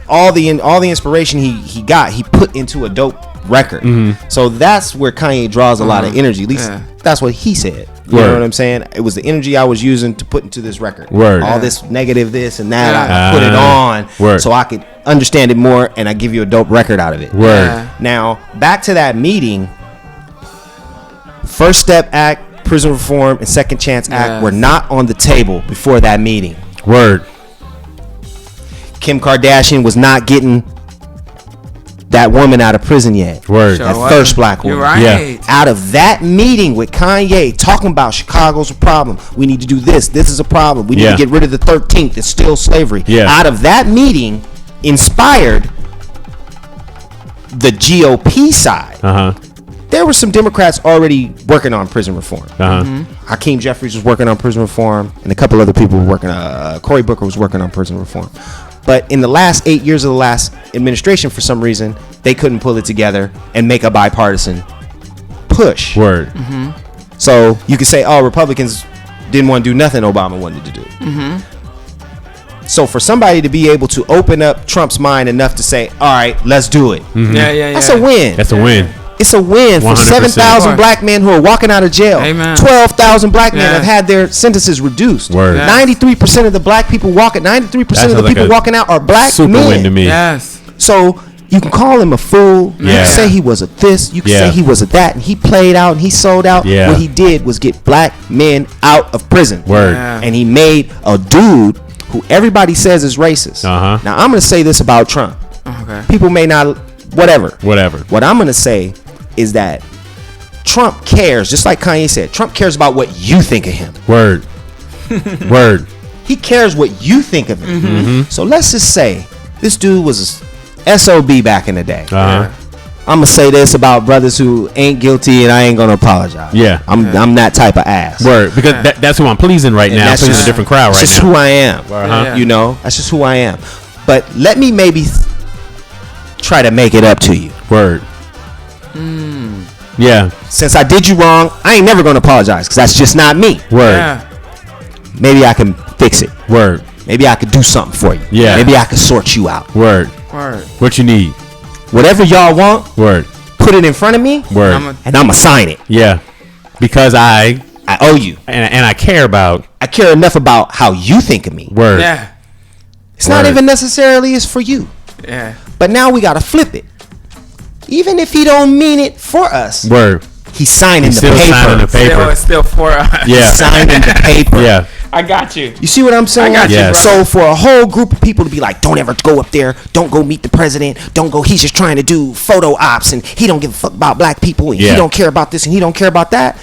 all the inspiration he got, he put into a dope record. So that's where Kanye draws a lot of energy. At least that's what he said. You know what I'm saying? It was the energy I was using to put into this record. All this negative this and that, I put it on so I could understand it more, and I give you a dope record out of it. Now, back to that meeting. First Step Act, Prison Reform, and Second Chance Act were not on the table before that meeting. Kim Kardashian was not getting that woman out of prison yet. That first black woman. Out of that meeting with Kanye talking about Chicago's a problem. We need to do this. This is a problem. We need to get rid of the 13th. It's still slavery. Out of that meeting inspired the GOP side. There were some Democrats already working on prison reform. Hakeem Jeffries was working on prison reform, and a couple other people were working. Cory Booker was working on prison reform. But in the last 8 years of the last administration, for some reason, they couldn't pull it together and make a bipartisan push. So you could say, oh, Republicans didn't want to do nothing Obama wanted to do. So for somebody to be able to open up Trump's mind enough to say, all right, let's do it. That's a win. That's a win. It's a win for 7,000 black men who are walking out of jail. 12,000 black men have had their sentences reduced. 93% of the black people walking, 93% of the people walking out are black super men. Win to me. So you can call him a fool. You can say he was a this. You can say he was a that. And he played out and he sold out. What he did was get black men out of prison. And he made a dude who everybody says is racist. Now I'm going to say this about Trump. People may not, whatever. What I'm going to say is that Trump cares, just like Kanye said, Trump cares about what you think of him. He cares what you think of him. So let's just say this dude was a SOB back in the day. I'm gonna say this about brothers who ain't guilty, and I ain't gonna apologize. I'm that type of ass. Because that's who I'm pleasing right now. I'm pleasing a different crowd right now. That's just who I am. You know, that's just who I am. But let me maybe try to make it up to you. Since I did you wrong, I ain't never gonna apologize because that's just not me. maybe I can fix it. Word. Maybe I could do something for you. Yeah. Maybe I could sort you out. Word. What you need? Whatever y'all want. Word. Put it in front of me. Word. And I'ma sign it. Yeah. Because I owe you. And I care about. I care enough about how you think of me. Word. Yeah. It's not even necessarily is for you. Yeah. But now we gotta flip it. Even if he don't mean it for us. Word. He's signing the paper. Signing the paper. It's still for us. Yeah. He's signing the paper. Yeah. I got you. You see what I'm saying? I got you, yes. So for a whole group of people to be like, don't ever go up there, don't go meet the president, don't go, he's just trying to do photo ops and he don't give a fuck about black people and he don't care about this and he don't care about that.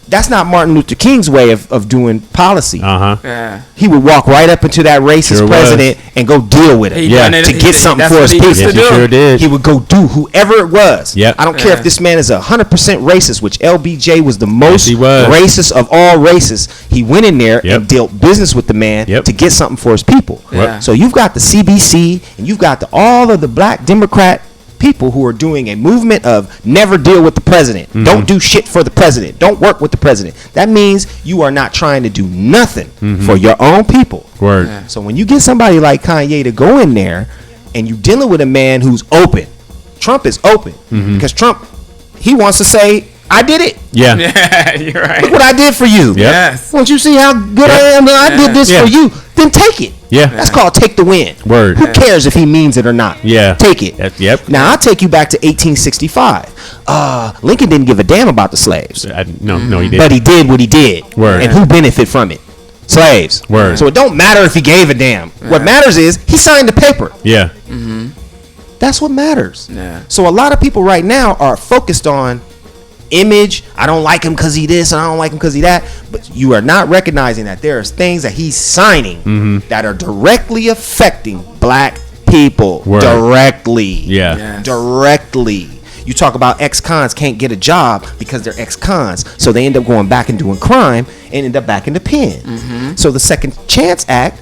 That's not Martin Luther King's way of doing policy. Yeah. He would walk right up into that racist president and go deal with it to get something for his people. Yes, he sure did. He would go do whoever it was. Yep. I don't care if this man is 100% racist, which LBJ was the most racist of all races. He went in there and dealt business with the man to get something for his people. So you've got the CBC and you've got all of the black Democrat people who are doing a movement of never deal with the president. Don't do shit for the president. Don't work with the president. That means you are not trying to do nothing for your own people. Word. Yeah. So when you get somebody like Kanye to go in there and you dealing with a man who's open, Trump is open because Trump, he wants to say, I did it. Yeah. Yeah, you're right. Look what I did for you. Yep. Yes. Once you see how good I am, I did this for you, then take it. Yeah. That's called take the win. Word. Who cares if he means it or not? Yeah. Take it. Yep. Now, I'll take you back to 1865. Lincoln didn't give a damn about the slaves. No, he didn't. But he did what he did. Word. And who benefit from it? Slaves. Word. So it don't matter if he gave a damn. What matters is he signed the paper. Yeah. That's what matters. Yeah. So a lot of people right now are focused on image. I don't like him because he this and I don't like him because he that. But you are not recognizing that there are things that he's signing that are directly affecting black people. Word. Directly. Yeah. Yes. Directly. You talk about ex-cons can't get a job because they're ex-cons. So they end up going back and doing crime and end up back in the pen. So the Second Chance Act,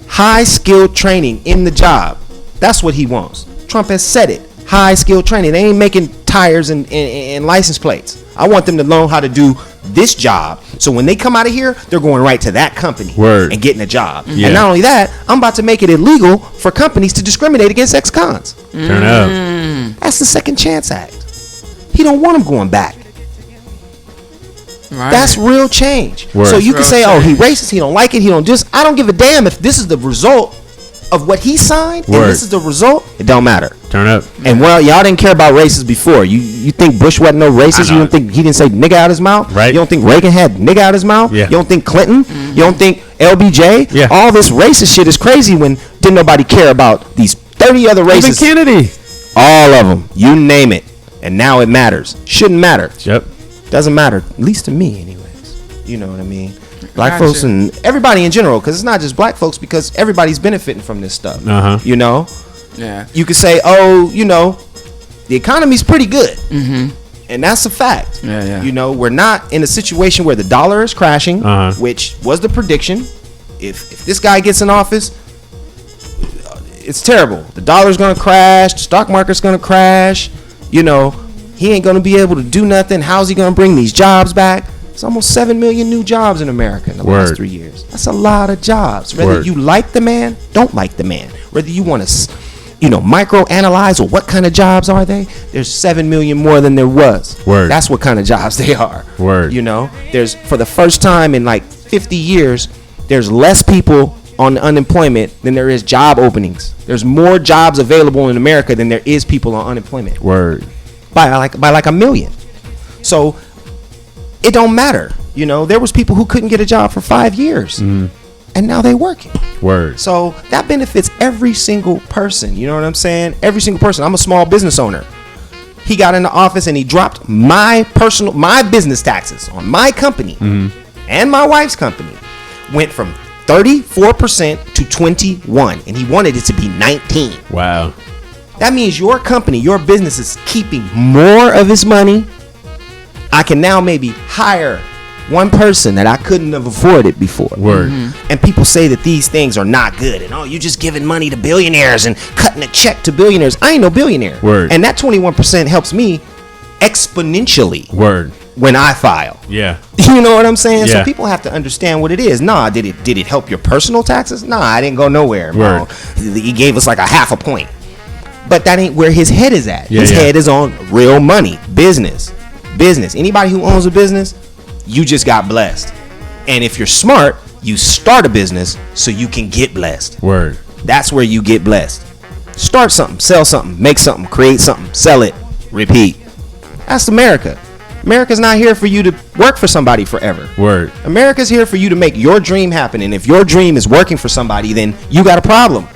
high skilled training in the job. That's what he wants. Trump has said it. High skilled training. They ain't making tires and license plates. I want them to learn how to do this job. So when they come out of here, they're going right to that company and getting a job. Yeah. And not only that, I'm about to make it illegal for companies to discriminate against ex-cons. Turn up. That's the Second Chance Act. He don't want them going back. Right. That's real change. Word. So you can Real say, oh, he change. racist, he don't like it, he don't just. I don't give a damn if this is the result of what he signed and this is the result. It don't matter. Turn up. And well, y'all didn't care about racists before. You think Bush wasn't no racist? You don't think he didn't say nigga out his mouth? Right. You don't think Reagan had nigga out his mouth? Yeah. You don't think Clinton? You don't think LBJ? Yeah. All this racist shit is crazy when didn't nobody care about these 30 other Even racists. Kennedy. All of them. You name it. And now it matters. Shouldn't matter. Yep. Doesn't matter. At least to me anyways. You know what I mean? Black Gotcha. folks and everybody in general, because it's not just black folks, because everybody's benefiting from this stuff. You know? Yeah. You could say, oh, you know, the economy's pretty good. And that's a fact. Yeah. You know, we're not in a situation where the dollar is crashing, which was the prediction. If this guy gets in office, it's terrible. The dollar's going to crash. The stock market's going to crash. You know, he ain't going to be able to do nothing. How's he going to bring these jobs back? It's almost 7 million new jobs in America in the last 3 years. That's a lot of jobs. Whether you like the man, don't like the man. Whether you want to, you know, microanalyze or what kind of jobs are they? There's 7 million more than there was. That's what kind of jobs they are. You know, there's, for the first time in like 50 years, there's less people on unemployment than there is job openings. There's more jobs available in America than there is people on unemployment. By like a million. So it don't matter. You know, there was people who couldn't get a job for 5 years. And now they working. So that benefits every single person. You know what I'm saying? Every single person. I'm a small business owner. He got in the office and he dropped my business taxes on my company and my wife's company. Went from 34% to 21, and he wanted it to be 19. Wow. That means your company, your business is keeping more of his money. I can now maybe hire one person that I couldn't have afforded before. And people say that these things are not good, and oh, you're just giving money to billionaires and cutting a check to billionaires. I ain't no billionaire. And that 21% helps me exponentially. when I file. Yeah. You know what I'm saying? Yeah. So people have to understand what it is. Nah, did it help your personal taxes? Nah, I didn't go nowhere. No. He gave us like a half a point. But that ain't where his head is at. His head is on real money, business. Anybody who owns a business, you just got blessed. And if you're smart, you start a business so you can get blessed. Word. That's where you get blessed. Start something, sell something, make something, create something, sell it, repeat. That's America. America's not here for you to work for somebody forever. Word. America's here for you to make your dream happen. And if your dream is working for somebody, then you got a problem.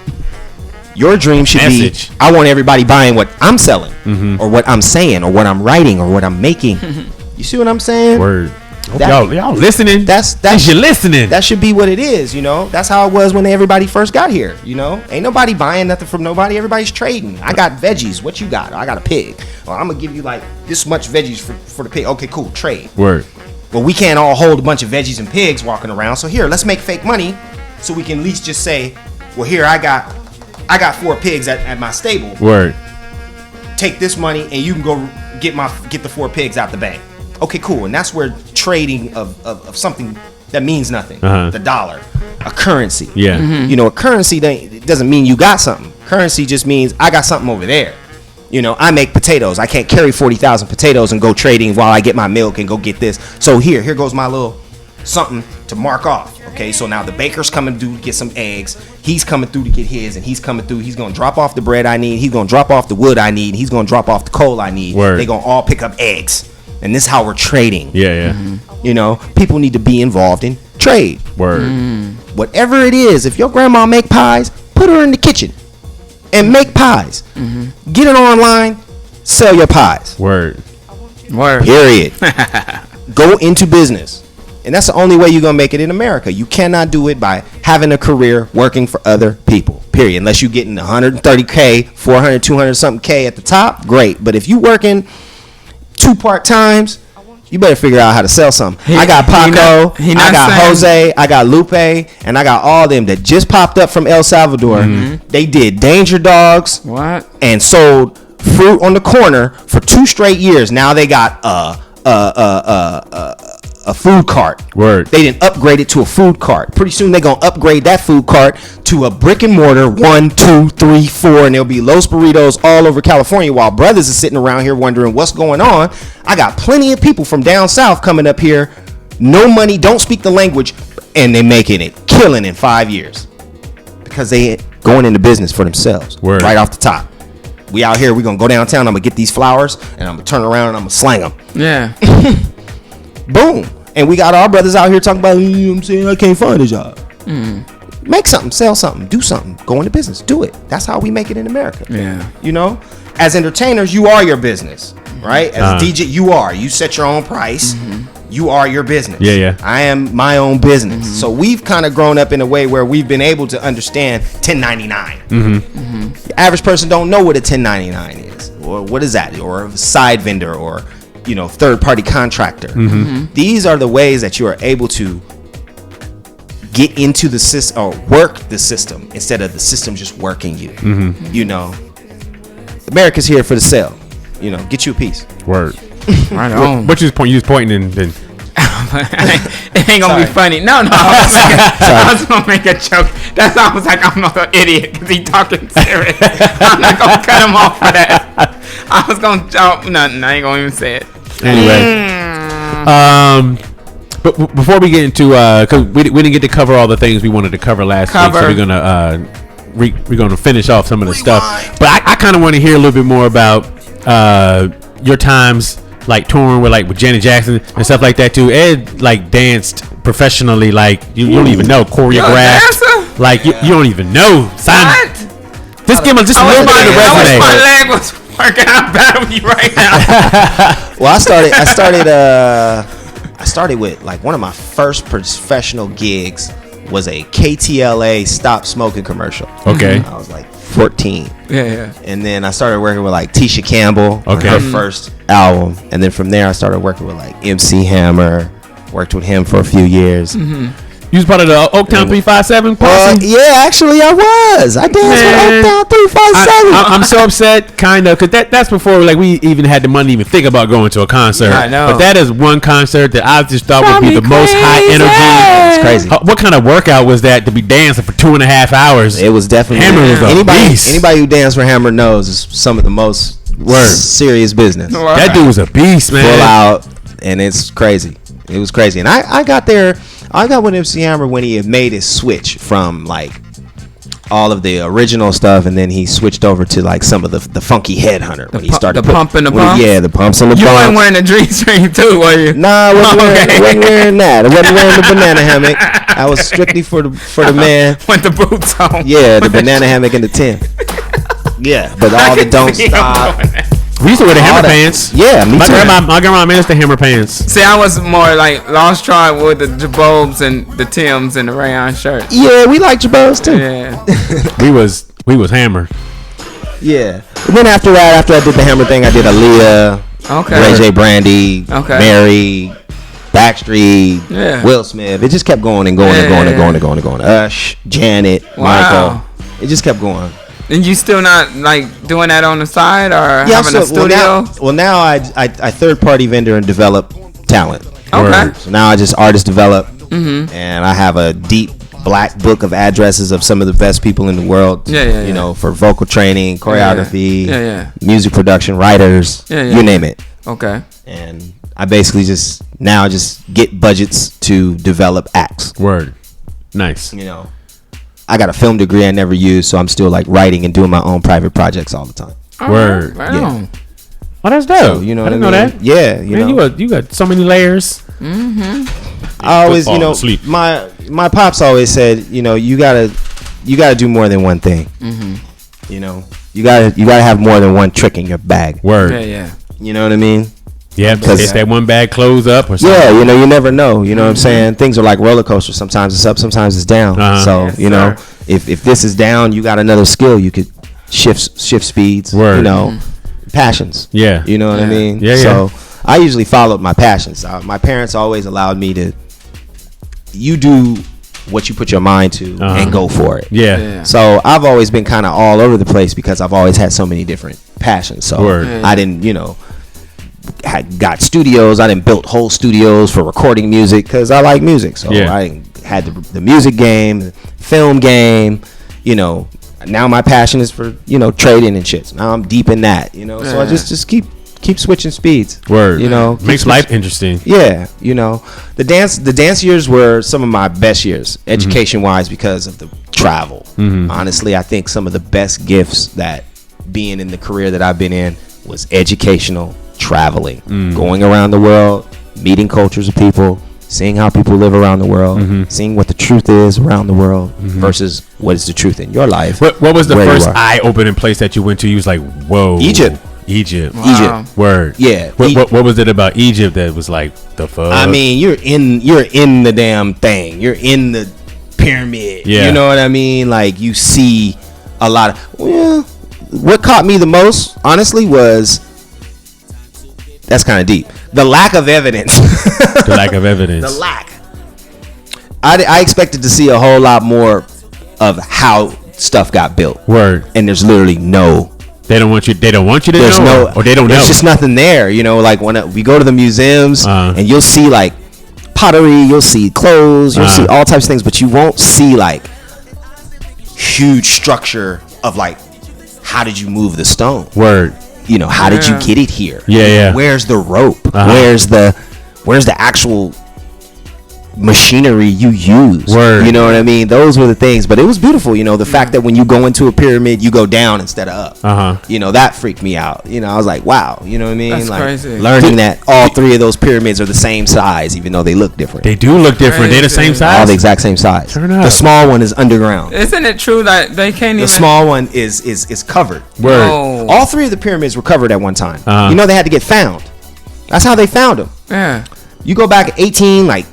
Your dream should be, I want everybody buying what I'm selling, or what I'm saying, or what I'm writing, or what I'm making. You see what I'm saying? Word. Y'all listening? That's you listening. That should be what it is, you know. That's how it was when everybody first got here, you know. Ain't nobody buying nothing from nobody. Everybody's trading. I got veggies. What you got? I got a pig. Well, I'm gonna give you like this much veggies for the pig. Okay, cool. Trade. Word. Well, we can't all hold a bunch of veggies and pigs walking around. So here, let's make fake money, so we can at least just say, well, here I got 4 pigs at my stable. Word. Take this money and you can go get the 4 pigs out the bank. Okay, cool. And that's where trading of something that means nothing, the dollar, a currency. Yeah. You know, a currency it doesn't mean you got something. Currency just means I got something over there. You know, I make potatoes. I can't carry 40,000 potatoes and go trading while I get my milk and go get this. So here goes my little something to mark off. Okay, so now the baker's coming through to get some eggs. He's coming through to get his, and he's coming through. He's gonna drop off the bread I need. He's gonna drop off the wood I need. He's gonna drop off the coal I need. Word. They gonna all pick up eggs, and this is how we're trading. Yeah. You know, people need to be involved in trade. Word. Whatever it is, if your grandma make pies, put her in the kitchen and make pies. Get it online, sell your pies. Word. Period. Go into business. And that's the only way you're going to make it in America. You cannot do it by having a career working for other people, period. Unless you're getting 130K, 400, 200 something K at the top, great. But if you working 2 part-times, you better figure out how to sell something. I got Paco, I got Jose, I got Lupe, and I got all them that just popped up from El Salvador. They did danger dogs and sold fruit on the corner for 2 straight years. Now they got a food cart. Word. They didn't upgrade it to a food cart. Pretty soon they're gonna upgrade that food cart to a brick and mortar 1, 2, 3, 4, and there'll be Los Burritos all over California while brothers are sitting around here wondering what's going on. I got plenty of people from down south coming up here, no money, don't speak the language, and they making it, killing in 5 years because they going into business for themselves. Word. Right off the top. We out here, we gonna go downtown, I'm gonna get these flowers and I'm gonna turn around and I'm gonna slang them. Yeah. Boom. And we got our brothers out here talking about, you know what I'm saying, I can't find a job. Make something, sell something, do something, go into business, do it. That's how we make it in America. Yeah. You know, as entertainers, you are your business, right? As a DJ, you set your own price. You are your business. Yeah. I am my own business. So we've kind of grown up in a way where we've been able to understand 1099. The average person don't know what a 1099 is, or what is that, or a side vendor, or third-party contractor. These are the ways that you are able to get into the system or work the system instead of the system just working you. You know, America's here for the sale. You know, get you a piece. Word. Right on. What you was pointing and then. It ain't gonna be funny. No. I was gonna make a joke. That's why I was like, I'm not an idiot because he talking serious. I'm not gonna cut him off for that. I was gonna joke. Nothing. I ain't gonna even say it. Anyway, but before we get into, because we didn't get to cover all the things we wanted to cover last week, so we're gonna finish off some of the stuff. But I kind of want to hear a little bit more about your times like touring with Janet Jackson and stuff like that too. Ed danced professionally, you don't even know, choreographed, you don't even know. Just give him just a little bit of the resume. My leg was working out bad with you right now. Well, I started with one of my first professional gigs was a KTLA stop smoking commercial. Okay. I was 14. Yeah. And then I started working with Tisha Campbell on her first album. And then from there I started working with MC Hammer. Worked with him for a few years. You was part of the Oaktown 357 posse? Yeah, actually I was. I danced with Oaktown 357. I'm so upset, kind of, because that's before like we even had the money to even think about going to a concert. I know. But that is one concert that I just thought would be the most high energy. It's crazy. What kind of workout was that to be dancing for 2.5 hours? It was definitely Hammer was a beast. Anybody who danced for Hammer knows is some of the most serious business. That dude was a beast, man. Full out, and it's crazy. It was crazy, and I got there. I got with MC Hammer when he had made his switch from like all of the original stuff, and then he switched over to like some of the funky Headhunter when he started the pump and the pump. Yeah, the pumps and the you pumps. You weren't wearing a G-string too, were you? Nah, I wasn't wearing that. I wasn't wearing the banana hammock. I was strictly for the man. With the boots on. Yeah, the banana hammock and the tent. Yeah, but all the don't stop. We used to wear the Hammer pants. Yeah, me too. My grandma made us the Hammer pants. See, I was more like Lost Tribe with the Jabobs and the Tims and the rayon shirts. Yeah, we like Jabobs too. Yeah. we was Hammer. Yeah. And then after that, after I did the Hammer thing, I did Aaliyah, Ray J. Brandy, Mary, Backstreet, Will Smith. It just kept going and going and going and going and going and going. Usher, Janet, Michael. It just kept going. And you still not like doing that on the side or having a studio? Well, now I third party vendor and develop talent. Okay. So now I just artist develop, and I have a deep black book of addresses of some of the best people in the world. You know, for vocal training, choreography, music production, writers, you name it. Okay. And I basically just get budgets to develop acts. Word. Nice. You know. I got a film degree I never used, so I'm still like writing and doing my own private projects all the time. Word. Right. Yeah. Oh, that's dope. So, you know what I mean? Know that. Yeah. You know. You got so many layers. I always, my pops always said, you know, you gotta do more than one thing. You know, you gotta have more than one trick in your bag. Word. Yeah. You know what I mean? Yeah, because that one bag close up or something. Yeah, you know, you never know. You know what I'm saying? Things are like roller coasters. Sometimes it's up, sometimes it's down. So, you know, if this is down, you got another skill. You could shift speeds. Word. You know, passions. Yeah. You know what I mean? Yeah, So I usually followed my passions. My parents always allowed me to, you do what you put your mind to and go for it. Yeah. So I've always been kind of all over the place because I've always had so many different passions. So I didn't, you know, got studios. I didn't built whole studios for recording music because I like music. So I had the music game, film game. You know, now my passion is for, you know, trading and shit. So now I'm deep in that. You know, so I just keep switching speeds. Word. You know, makes life interesting. Yeah. You know, the dance years were some of my best years, education wise, because of the travel. Honestly, I think some of the best gifts that being in the career that I've been in was educational. Traveling, going around the world, meeting cultures of people, seeing how people live around the world, seeing what the truth is around the world versus what is the truth in your life. What was the first eye-opening place that you went to? You was like, whoa. Egypt. Wow. Word. Yeah. What was it about Egypt that was like the fuck? I mean, you're in the damn thing. You're in the pyramid. Yeah. You know what I mean? Like you see a lot of. Well, what caught me the most, honestly, was. That's kind of deep. The lack of evidence. The lack of evidence. The lack. I expected to see a whole lot more of how stuff got built. Word. And there's literally no. They don't want you to there's know. Or they don't know. There's just nothing there. You know, like when we go to the museums and you'll see like pottery, you'll see clothes, you'll see all types of things, but you won't see like huge structure of like how did you move the stone? Word. You know, how did you get it here? Yeah. Where's the rope? Where's the actual machinery you use? Word. You know what I mean? Those were the things. But it was beautiful, you know, the fact that when you go into a pyramid, you go down instead of up. You know, that freaked me out. You know, I was like, wow, you know what I mean? That's like crazy. Learning that all three of those pyramids are the same size, even though they look different. They do look different. They're the same size. All the exact same size. Turn up. The small one is underground. Isn't it true that they can't even? The small one is covered. Word. Oh. All three of the pyramids were covered at one time. You know, they had to get found. That's how they found them. Yeah. You go back 18, like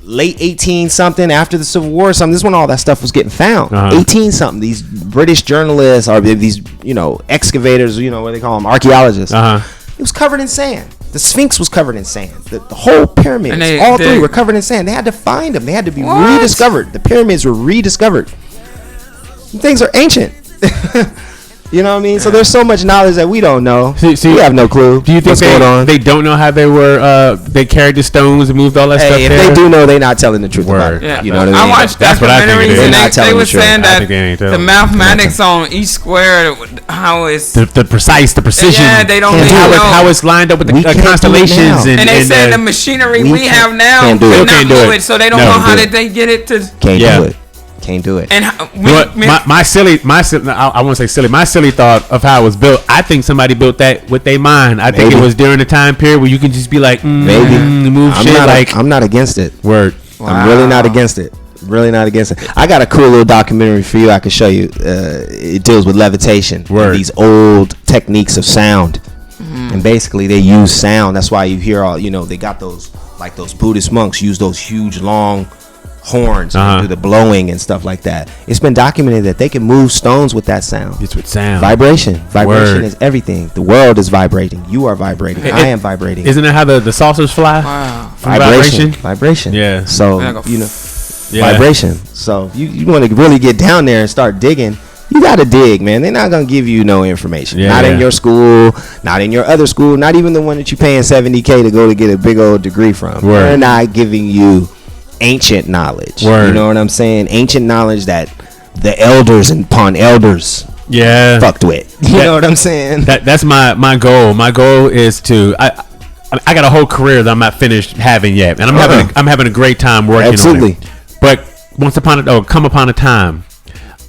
late 18 something, after the Civil War or something. This is when all that stuff was getting found. 18 something. These British journalists or these, you know, excavators, you know what they call them, archaeologists. It was covered in sand. The Sphinx was covered in sand. The whole pyramids, all three were covered in sand. They had to find them. They had to be rediscovered. The pyramids were rediscovered. Things are ancient. You know what I mean? So there's so much knowledge that we don't know. We have no clue. Do you think they don't know how they carried the stones and moved all that stuff? If they do know, they're not telling the truth about it. Yeah. You know what I mean? I watched documentaries and they were saying that the mathematics on each square, how it's the precision. Yeah, they don't know how it's lined up with the constellations. And they said the machinery we have now can't do it. So they don't know how did they get it to. Can't do it. Can't do it. And my silly thought of how it was built. I think somebody built that with their mind. I think it was during the time period where you can just be like, move shit. I'm not against it. Word. Wow. I'm really not against it. Really not against it. I got a cool little documentary for you. I can show you. It deals with levitation. These old techniques of sound, and basically they use sound. That's why you hear all. They got those Buddhist monks use those huge long horns and do the blowing and stuff like that. It's been documented that they can move stones with that sound. It's with sound. Vibration is everything. The world is vibrating. You are vibrating. I am vibrating. Isn't that how the saucers fly? Wow. Vibration. Yeah. So vibration. So you want to really get down there and start digging. You got to dig, man. They're not going to give you no information. Not in your school, not in your other school, not even the one that you're paying $70K to go to get a big old degree from. They're not giving you ancient knowledge. You know what I'm saying? Ancient knowledge that the elders and upon elders fucked with. You know what I'm saying? That's my goal. My goal is to I got a whole career that I'm not finished having yet, and I'm having a great time working on it. But come upon a time,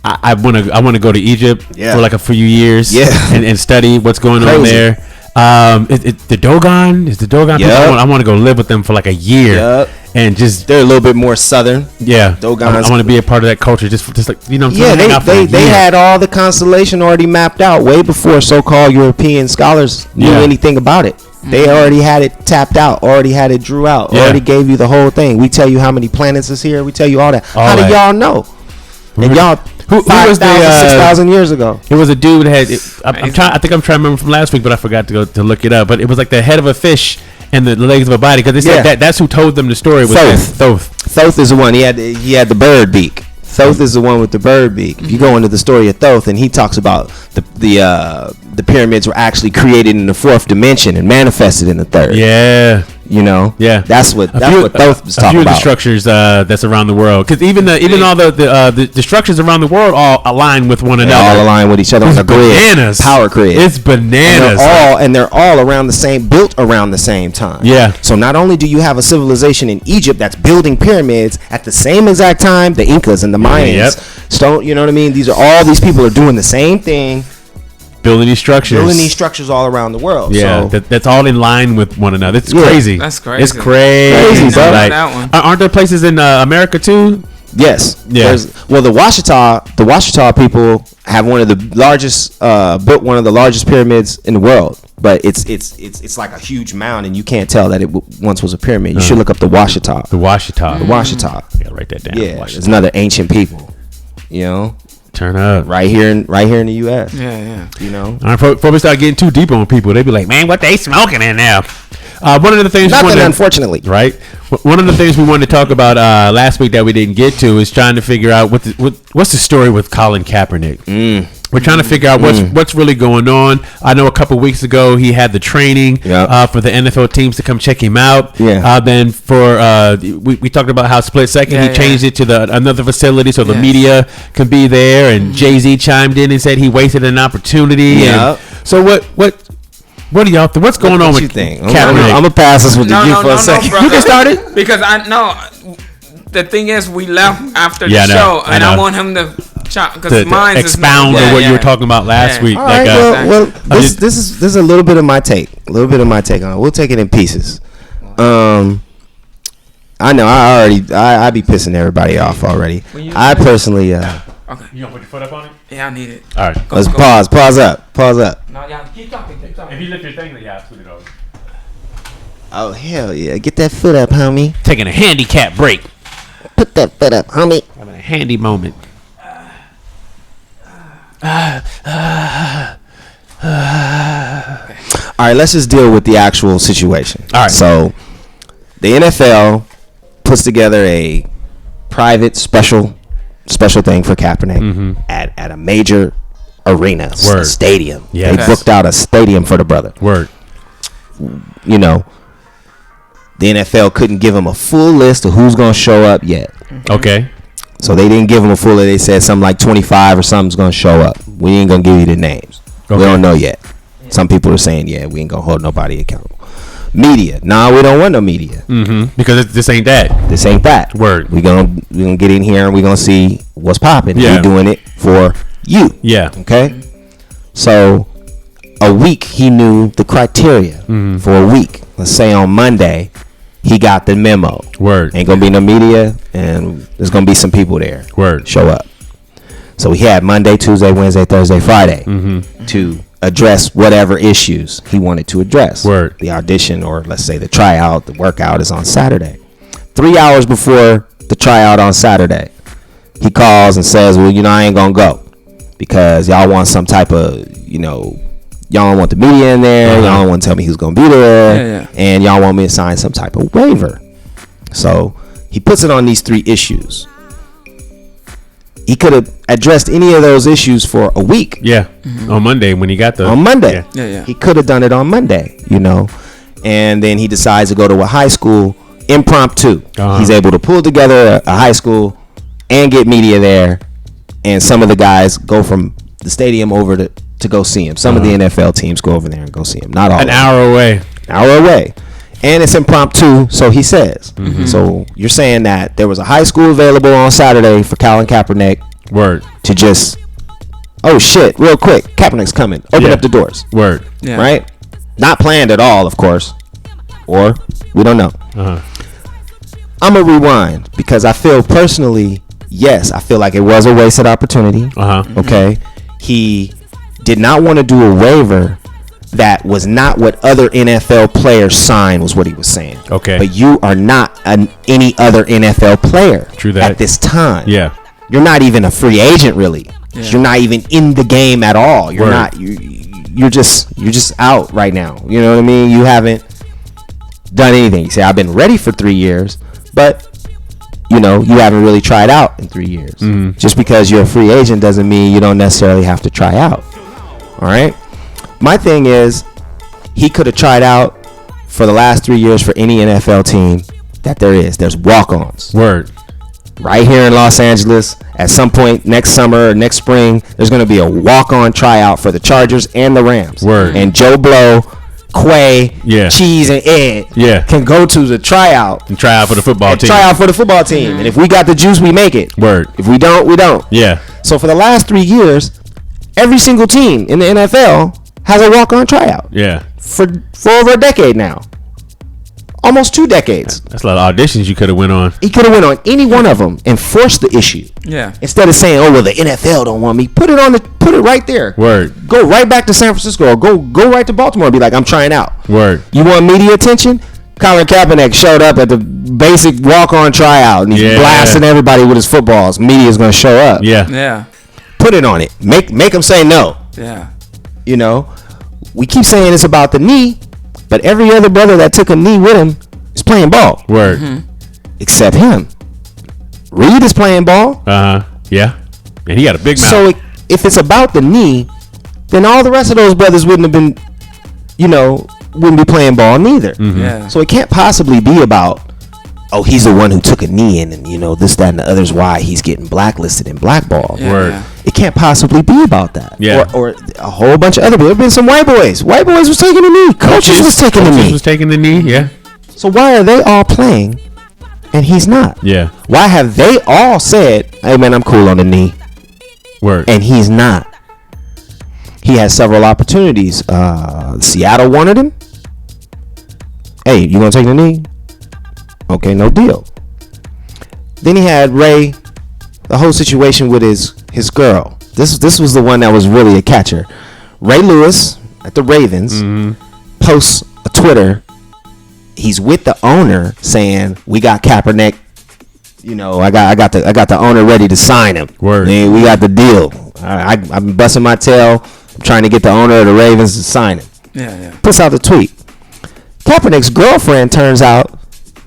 I want to go to Egypt for like a few years and study what's going on there. The Dogon is the Dogon. I want to go live with them for like a year. And they're a little bit more southern. Dogons. I want to be a part of that culture. Just like they had all the constellation already mapped out way before so-called European scholars knew anything about it. They already had it tapped out, already had it drew out, already gave you the whole thing. We tell you how many planets is here. We tell you all that. How do y'all know? And y'all, 5,000, 6,000 years ago. It was a dude that had. I think I'm trying to remember from last week, but I forgot to look it up. But it was like the head of a fish and the legs of a body, because they said that's who told them the story. Thoth. Thoth is the one. He had the bird beak. Thoth is the one with the bird beak. If you go into the story of Thoth, and he talks about the pyramids were actually created in the fourth dimension and manifested in the third. That's what Thoth was talking about. A few of the structures that's around the world, because even all the structures around the world all align with one another. All align with each other on the grid. Power grid. It's bananas. And they're all built around the same time. So not only do you have a civilization in Egypt that's building pyramids at the same exact time, the Incas and the Mayans. Stone. You know what I mean? These people are doing the same thing. Building these structures all around the world. That's all in line with one another. It's crazy. That's crazy. It's crazy, bro. Aren't there places in America too? Yes. Yeah. The Washita people have one of the largest built one of the largest pyramids in the world. But it's like a huge mound, and you can't tell that it once was a pyramid. You should look up the Washita. The Washita. I gotta write that down. Yeah, there's another ancient people. Turn up right here in the U.S. All right, before we start getting too deep on people, they be like, "Man, what they smoking in there?" One of the things, unfortunately, right? One of the things we wanted to talk about last week that we didn't get to is trying to figure out what's the story with Colin Kaepernick. We're trying to figure out what's really going on. I know a couple weeks ago he had the training for the NFL teams to come check him out. Then we talked about how split second he changed it to another facility so the media can be there. And Jay-Z chimed in and said he wasted an opportunity. So what do y'all think? What's going on with Kaepernick? I'm gonna pass this with you for a second. You can start it because I know the thing is we left after the show and I want him to expound on what you were talking about last week. All right, this is a little bit of my take. On it. We'll take it in pieces. I know I be pissing everybody off already. I personally okay. You gonna put your foot up on it? Yeah, I need it. All right. Let's pause up. No, y'all keep talking. If you lift your thing, I'll put it over. Oh hell yeah! Get that foot up, homie. Taking a handicap break. Put that foot up, homie. Having a handy moment. All right, right, let's just deal with the actual situation. All right. So the NFL puts together a private special thing for Kaepernick at a major arena, a stadium. Yes. They booked out a stadium for the brother. Word. You know, the NFL couldn't give him a full list of who's going to show up yet. Okay. So they didn't give him a full list. They said something like 25 or something's going to show up. We ain't going to give you the names. Okay. We don't know yet. Some people are saying, yeah, we ain't going to hold nobody accountable. Media. Nah, we don't want no media. Because this ain't that. This ain't that. Word. We gonna get in here and we gonna see what's popping. Yeah. We're doing it for you. Yeah. Okay. So a week he knew the criteria for a week. Let's say on Monday he got the memo. Word. Ain't gonna be no media and there's gonna be some people there. Word. Show up. So he had Monday, Tuesday, Wednesday, Thursday, Friday to address whatever issues he wanted to address. Word. The audition, or let's say the tryout, the workout is on Saturday. 3 hours before the tryout on Saturday, he calls and says, well, I ain't gonna go because y'all want some type of, y'all don't want the media in there, y'all don't want to tell me who's gonna be there, and y'all want me to sign some type of waiver. So he puts it on these 3 issues. He could have addressed any of those issues for a week. Yeah. On Monday when he got on Monday. Yeah. He could have done it on Monday, and then he decides to go to a high school impromptu. He's able to pull together a high school and get media there, and some of the guys go from the stadium over to go see him. Some of the NFL teams go over there and go see him. Not all. An hour away. And it's impromptu, so he says. So you're saying that there was a high school available on Saturday for Colin Kaepernick. Word. To just, oh shit, real quick, Kaepernick's coming. Open up the doors. Word. Yeah. Right? Not planned at all, of course. Or, we don't know. I'm going to rewind because I feel personally, yes, I feel like it was a wasted opportunity. Okay? He did not want to do a waiver that was not what other NFL players signed, was what he was saying. Okay. But you are not any other NFL player. True that. At this time. Yeah. You're not even a free agent, really. Yeah. You're not even in the game at all. You're not. You're just out right now. You know what I mean? You haven't done anything. You say, I've been ready for 3 years, but you haven't really tried out in 3 years. Just because you're a free agent doesn't mean you don't necessarily have to try out. All right. My thing is, he could have tried out for the last 3 years for any NFL team that there is. There's walk-ons. Word. Right here in Los Angeles, at some point next summer or next spring, there's going to be a walk-on tryout for the Chargers and the Rams. Word. And Joe Blow, Quay, Cheese, and Ed can go to the tryout. And try out for the football team. Try out for the football team. And if we got the juice, we make it. Word. If we don't, we don't. Yeah. So for the last 3 years, every single team in the NFL has a walk-on tryout. Yeah. For over a decade now. Almost 2 decades. That's a lot of auditions you could have went on. He could have went on any one of them and forced the issue. Yeah. Instead of saying, "Oh well, the NFL don't want me," put it right there. Word. Go right back to San Francisco, or go right to Baltimore and be like, "I'm trying out." Word. You want media attention? Colin Kaepernick showed up at the basic walk-on tryout and he's blasting everybody with his footballs. Media's gonna show up. Yeah. Put it on it. Make them say no. Yeah. We keep saying it's about the knee, but every other brother that took a knee with him is playing ball. Word. Except him. Reed is playing ball. Yeah. And he got a big mouth. So if it's about the knee, then all the rest of those brothers wouldn't have been, wouldn't be playing ball neither. Yeah. So it can't possibly be about, oh, he's the one who took a knee and this, that, and the other's why he's getting blacklisted and blackballed. Yeah. Word. Yeah. It can't possibly be about that. Yeah. Or a whole bunch of other people. There have been some white boys. White boys was taking the knee. Coaches was taking the knee. Yeah. So why are they all playing and he's not? Yeah. Why have they all said, hey, man, I'm cool on the knee? Word. And he's not. He has several opportunities. Seattle wanted him. Hey, you gonna take the knee? Okay, no deal. Then he had Ray, the whole situation with his girl. This was the one that was really a catcher. Ray Lewis at the Ravens posts a Twitter. He's with the owner saying, "We got Kaepernick. I got the owner ready to sign him. Word. We got the deal. I've been busting my tail. I'm trying to get the owner of the Ravens to sign him." Yeah. Puts out the tweet. Kaepernick's girlfriend turns out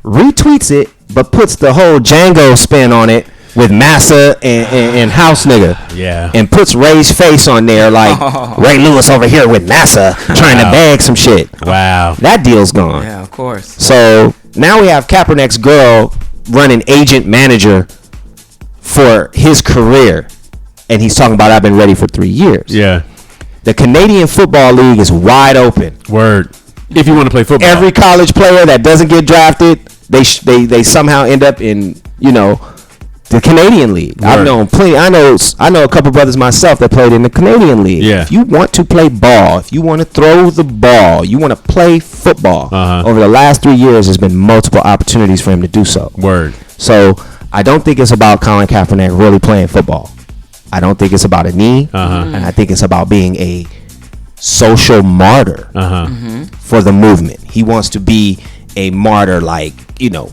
retweets it, but puts the whole Django spin on it with massa and house nigga. Yeah. And puts Ray's face on there like Ray Lewis over here with massa trying to bag some shit. Wow. That deal's gone. Yeah, of course. So now we have Kaepernick's girl running agent manager for his career. And he's talking about, I've been ready for 3 years. Yeah. The Canadian Football League is wide open. Word. If you want to play football. Every college player that doesn't get drafted, they somehow end up in, the Canadian League. Word. I've known plenty. I know a couple brothers myself that played in the Canadian League. Yeah. If you want to play ball, if you want to throw the ball, you want to play football, over the last 3 years, there's been multiple opportunities for him to do so. Word. So I don't think it's about Colin Kaepernick really playing football. I don't think it's about a knee, and I think it's about being a social martyr for the movement. He wants to be a martyr like,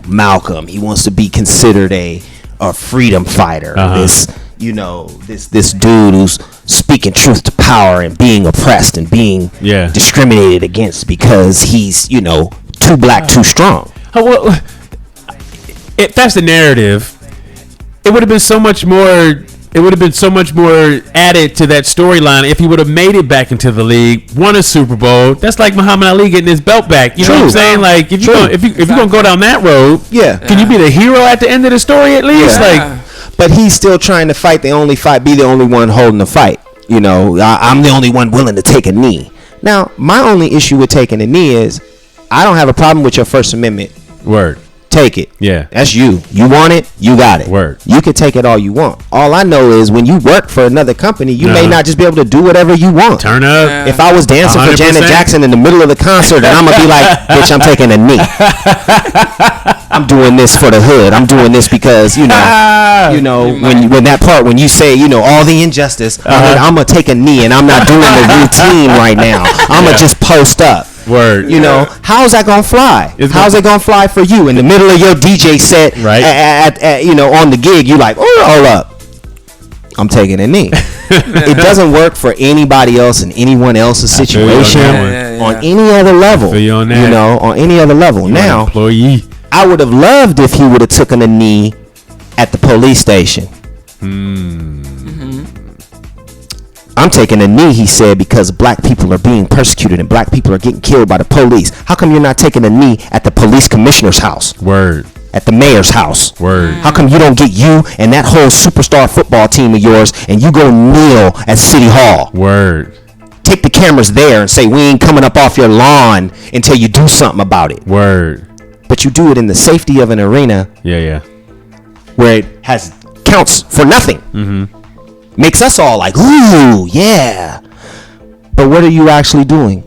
Malcolm. He wants to be considered a freedom fighter. This dude who's speaking truth to power and being oppressed and being discriminated against because he's, too black, too strong. Well, if that's the narrative, it would have been so much more. It would have been so much more added to that storyline if he would have made it back into the league, won a Super Bowl. That's like Muhammad Ali getting his belt back. You know what I'm saying? Like if you're gonna go down that road, can you be the hero at the end of the story at least? But he's still trying to fight the only fight, be the only one holding the fight. I'm the only one willing to take a knee. Now, my only issue with taking a knee is I don't have a problem with your First Amendment. Word. Take it. Yeah. That's you. You want it, you got it. Word. You can take it all you want. All I know is when you work for another company, you may not just be able to do whatever you want. Turn up. If I was dancing 100%. For Janet Jackson in the middle of the concert, and I'm gonna be like, bitch, I'm taking a knee. I'm doing this for the hood. I'm doing this because when that part when you say all the injustice, I'm gonna take a knee and I'm not doing the routine right now. I'm gonna just post up. Word. How's that gonna fly? How's it gonna fly for you in the middle of your DJ set? Right. At on the gig, you like, oh, hold up, I'm taking a knee. It doesn't work for anybody else in anyone else's situation on any other level. On that. On any other level. Now, employee. I would have loved if he would have taken a knee at the police station. I'm taking a knee, he said, because black people are being persecuted and black people are getting killed by the police. How come you're not taking a knee at the police commissioner's house? Word. At the mayor's house? Word. How come you don't get you and that whole superstar football team of yours and you go kneel at City Hall? Word. Take the cameras there and say, we ain't coming up off your lawn until you do something about it. Word. But you do it in the safety of an arena. Yeah. Where it counts for nothing. Makes us all like, ooh, yeah. But what are you actually doing?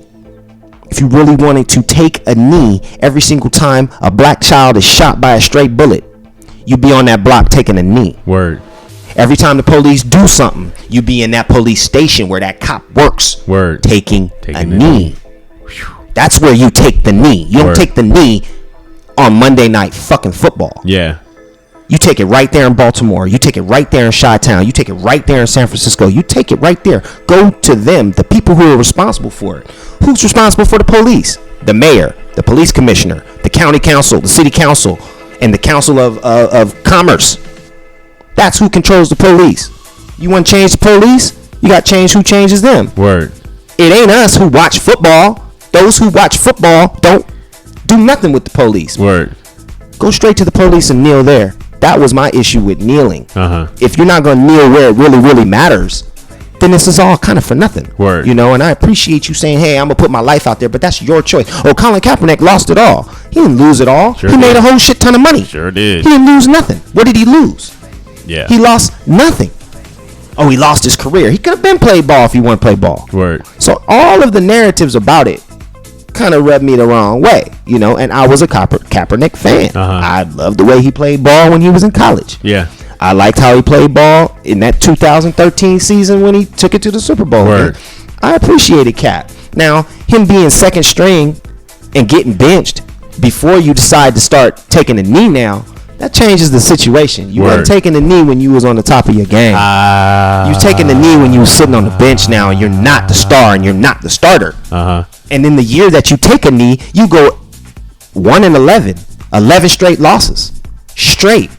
If you really wanted to take a knee every single time a black child is shot by a stray bullet, you'd be on that block taking a knee. Word. Every time the police do something, you be in that police station where that cop works. Word. Taking a knee. That's where you take the knee. You don't take the knee on Monday Night fucking Football. Yeah. You take it right there in Baltimore. You take it right there in Chi-Town. You take it right there in San Francisco. You take it right there. Go to them, the people who are responsible for it. Who's responsible for the police? The mayor, the police commissioner, the county council, the city council, and the council of commerce. That's who controls the police. You want to change the police? You got to change who changes them. Word. It ain't us who watch football. Those who watch football don't do nothing with the police. Word. Go straight to the police and kneel there. That was my issue with kneeling. If you're not going to kneel where it really, really matters, then this is all kind of for nothing. Word. And I appreciate you saying, hey, I'm going to put my life out there, but that's your choice. Oh, Colin Kaepernick lost it all. He didn't lose it all. He made a whole shit ton of money. Sure did. He didn't lose nothing. What did he lose? Yeah. He lost nothing. Oh, he lost his career. He could have been played ball if he wanted to play ball. Word. So all of the narratives about it kind of rubbed me the wrong way, and I was a Kaepernick fan. I loved the way he played ball when he was in college. Yeah. I liked how he played ball in that 2013 season when he took it to the Super Bowl. Word. I appreciated Cap. Now, him being second string and getting benched before you decide to start taking a knee now, that changes the situation. You weren't taking the knee when you was on the top of your game. You taking the knee when you was sitting on the bench now and you're not the star and you're not the starter. And in the year that you take a knee, you go 1-11 straight losses. Straight.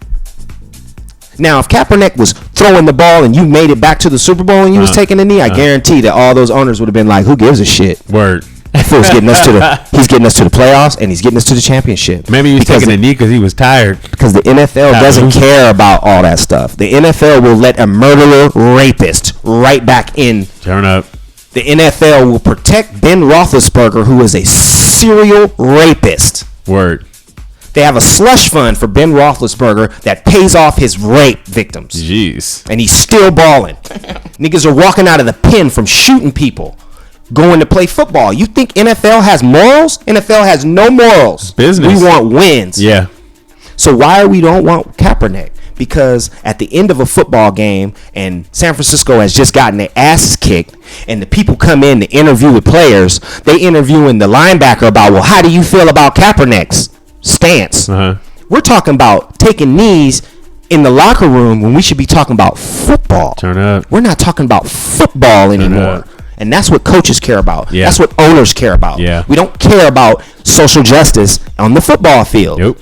Now, if Kaepernick was throwing the ball and you made it back to the Super Bowl and you was taking a knee, I guarantee that all those owners would have been like, who gives a shit? Word. That fool's getting us he's getting us to the playoffs and he's getting us to the championship. Maybe he was taking a knee because he was tired. Because the NFL doesn't care about all that stuff. The NFL will let a murderer rapist right back in. Turn up. The NFL will protect Ben Roethlisberger, who is a serial rapist. Word. They have a slush fund for Ben Roethlisberger that pays off his rape victims. Jeez. And he's still balling. Niggas are walking out of the pen from shooting people, going to play football. You think NFL has morals? NFL has no morals. Business. We want wins. Yeah. So why don't want Kaepernick? Because at the end of a football game and San Francisco has just gotten their asses kicked and the people come in to interview with players, they interviewing the linebacker about, well, how do you feel about Kaepernick's stance? We're talking about taking knees in the locker room when we should be talking about football. Turn up. We're not talking about football anymore. And that's what coaches care about. Yeah. That's what owners care about. Yeah. We don't care about social justice on the football field. Nope.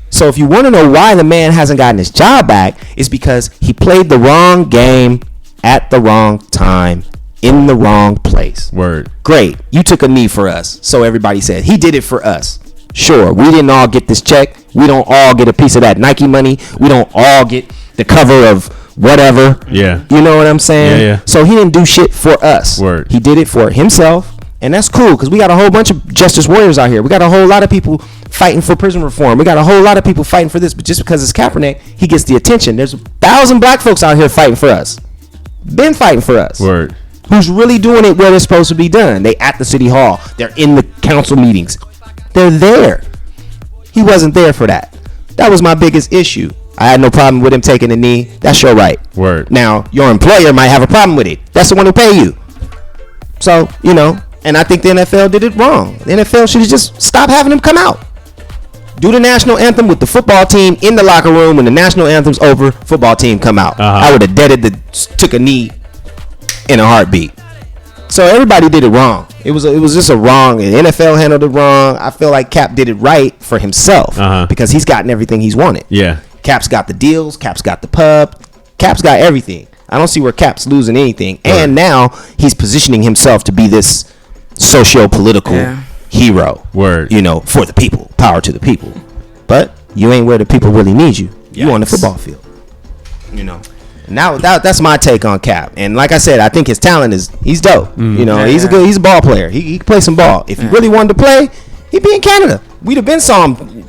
So if you want to know why the man hasn't gotten his job back, it's because he played the wrong game at the wrong time in the wrong place. Word. Great. You took a knee for us. So everybody said he did it for us. Sure, we didn't all get this check. We don't all get a piece of that Nike money. We don't all get the cover of whatever. Yeah. You know what I'm saying? Yeah. So he didn't do shit for us. Word. He did it for himself. And that's cool because we got a whole bunch of justice warriors out here. We got a whole lot of people fighting for prison reform. We got a whole lot of people fighting for this. But just because it's Kaepernick, he gets the attention. There's 1,000 black folks out here fighting for us. Been fighting for us. Word. Who's really doing it where they're supposed to be done. They at the city hall. They're in the council meetings. They're there. He wasn't there for that. That was my biggest issue. I had no problem with him taking a knee. That's your right. Word. Now, your employer might have a problem with it. That's the one who pay you. So, you know, and I think the NFL did it wrong. The NFL should have just stopped having him come out. Do the national anthem with the football team in the locker room. When the national anthem's over, football team come out. I would have took a knee in a heartbeat. So everybody did it wrong. It was just a wrong. The NFL handled it wrong. I feel like Cap did it right for himself because he's gotten everything he's wanted. Yeah. Cap's got the deals. Cap's got the pub. Cap's got everything. I don't see where Cap's losing anything. And now he's positioning himself to be this socio-political hero. Word. You know, for the people. Power to the people. But you ain't where the people really need you. You on the football field. You know. Now that's my take on Cap. And like I said, I think his talent he's dope. You know, he's a ball player. He can play some ball. If he really wanted to play, he'd be in Canada. We'd have been saw him.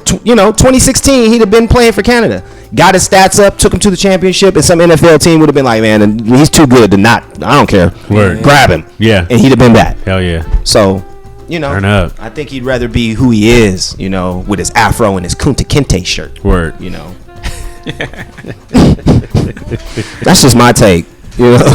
2016, he'd have been playing for Canada. Got his stats up, took him to the championship, and some NFL team would have been like, man, he's too good to not. I don't care. Word. Grab him. Yeah. And he'd have been that. Hell yeah. So, you know, turn up. I think he'd rather be who he is, you know, with his afro and his Kunta Kinte shirt. Word. You know. That's just my take. You know,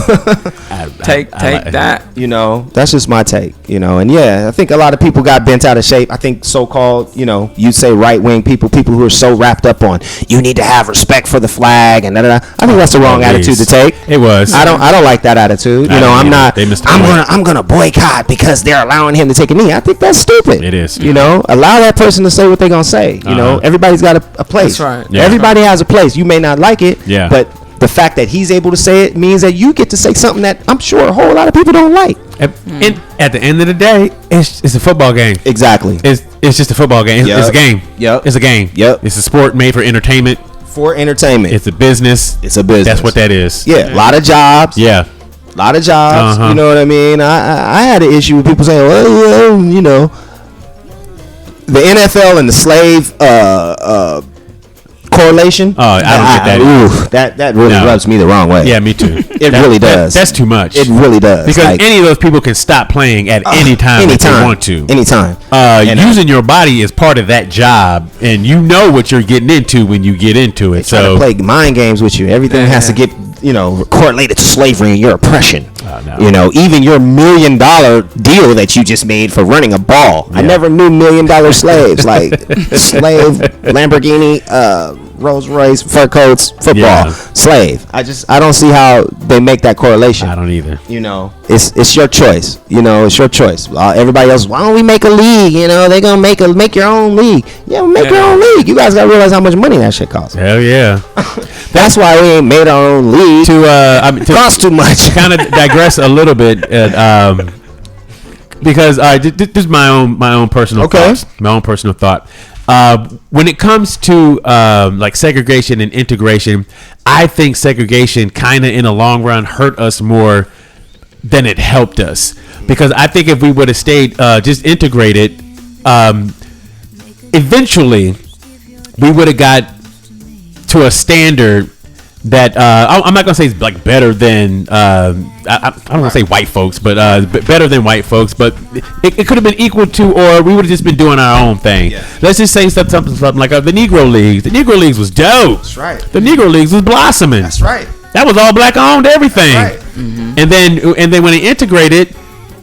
take that. You know, that's just my take. You know, and yeah, I think a lot of people got bent out of shape. I think so-called, you know, you'd say right-wing people who are so wrapped up on you need to have respect for the flag and da-da-da. I think that's the wrong attitude to take. It was. I don't like that attitude. You know, I'm gonna boycott because they're allowing him to take a knee. I think that's stupid. It is. You know, allow that person to say what they're gonna say. You know, everybody's got a place. That's right. Yeah. Everybody has a place. You may not like it. Yeah. But the fact that he's able to say it means that you get to say something that I'm sure a whole lot of people don't like. And at the end of the day, it's a football game. Exactly. It's just a football game. It's a game. Yep. It's a game. Yep. It's a sport made for entertainment. For entertainment. It's a business. It's a business. That's what that is. Yeah. A lot of jobs. Yeah. A lot of jobs. You know what I mean? I had an issue with people saying, well, you know, the NFL and the slave correlation. Oh, I don't get that. That really rubs me the wrong way. Yeah, me too. It really does. That's too much. It really does. Because any of those people can stop playing at any time if they want to. Anytime. Using your body is part of that job, and you know what you're getting into when you get into it. They try to play mind games with you. Everything has to get, you know, correlated to slavery and your oppression. No. You know, even your $1 million deal that you just made for running a ball. Yeah. I never knew $1 million slaves like slave, Lamborghini, Rolls Royce, fur coats, football, slave. I don't see how they make that correlation. I don't either. You know, it's your choice. You know, it's your choice. Everybody else, why don't we make a league? You know, they're gonna make your own league. Yeah, make your own league. You guys gotta realize how much money that shit costs. Hell yeah. That's why we ain't made our own league. It costs too much. Kind of digress a little bit, because this is my own personal thoughts. My own personal thought. When it comes to like segregation and integration, I think segregation kind of in the long run hurt us more than it helped us, because I think if we would have stayed just integrated, eventually we would have got to a standard that I'm not gonna say it's like better than I don't want to say white folks, but better than white folks, but it could have been equal to, or we would have just been doing our own thing. Yeah. Let's just say something like the Negro Leagues. The Negro Leagues was dope. That's right. The Negro Leagues was blossoming. That's right. That was all black owned, everything. That's right. Mm-hmm. And then when it integrated,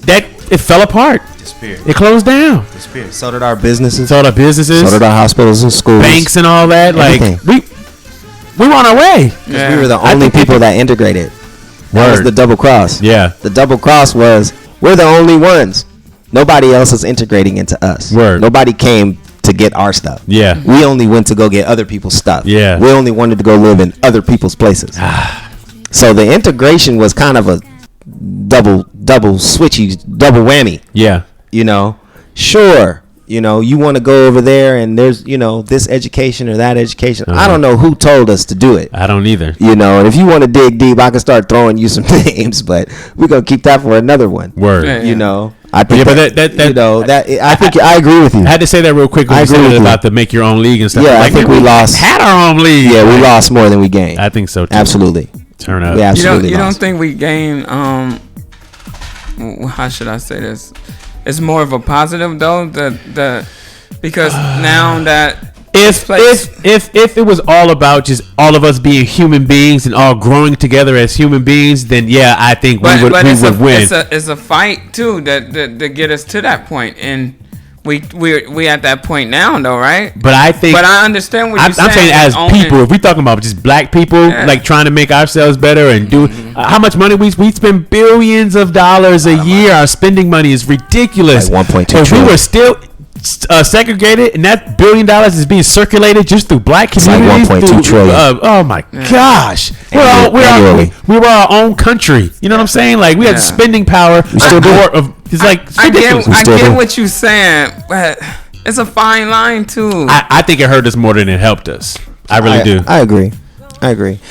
it fell apart. Disappeared. It closed down. Disappeared. So did our businesses. So did our hospitals and schools, banks and all that. Everything. Like we were on our way. Yeah. We were the only people that integrated. That was the double cross. Yeah. The double cross was, we're the only ones. Nobody else is integrating into us. Word. Nobody came to get our stuff. Yeah. We only went to go get other people's stuff. Yeah. We only wanted to go live in other people's places. So the integration was kind of a double switchy, double whammy. Yeah. You know, sure. You know, you want to go over there and there's, you know, this education or that education. I don't know who told us to do it. I don't either. You know, and if you want to dig deep, I can start throwing you some names, but we're going to keep that for another one. Word. Yeah. You know, I think I agree with you. I had to say that real quick when you said about the make your own league and stuff. Yeah, like, I think we lost. Had our own league. Yeah, we lost more than we gained. I think so too. Absolutely. Turn up. We absolutely You don't lost. think we gained, how should I say this? It's more of a positive though, because now that if it was all about just all of us being human beings and all growing together as human beings, then yeah, I think we would win. It's a fight too that get us to that point, and we at that point now though, right? But I understand what you're saying. I'm saying as people, if we're talking about just black people, like trying to make ourselves better and do how much money we spend, billions of dollars a year. Our spending money is ridiculous. Like 1.2 trillion. If we were still segregated and that $1 billion is being circulated just through black communities, like 1.2 trillion. Oh my gosh, we were our own country. You know what I'm saying? Like we had spending power. It's like it's ridiculous. I get what you're saying, but it's a fine line too. I think it hurt us more than it helped us. I really do. I agree.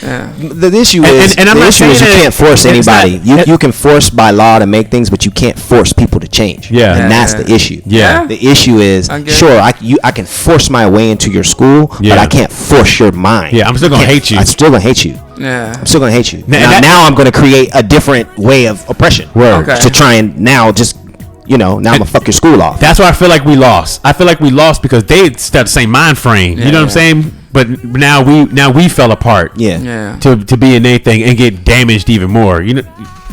Yeah. The issue is, and I'm not saying you can't force anybody. You can force by law to make things, but you can't force people to change. Yeah. And that's the issue. Yeah. The issue is, I can force my way into your school, but I can't force your mind. Yeah, I'm still going to hate you. I'm still going to hate you. Yeah. I'm still going to hate you. Now I'm going to create a different way of oppression. To try and now just, now I'm going to fuck your school off. That's why I feel like we lost. I feel like we lost because they still the same mind frame. You know what I'm saying? But now we fell apart. Yeah. To be in anything and get damaged even more. You know,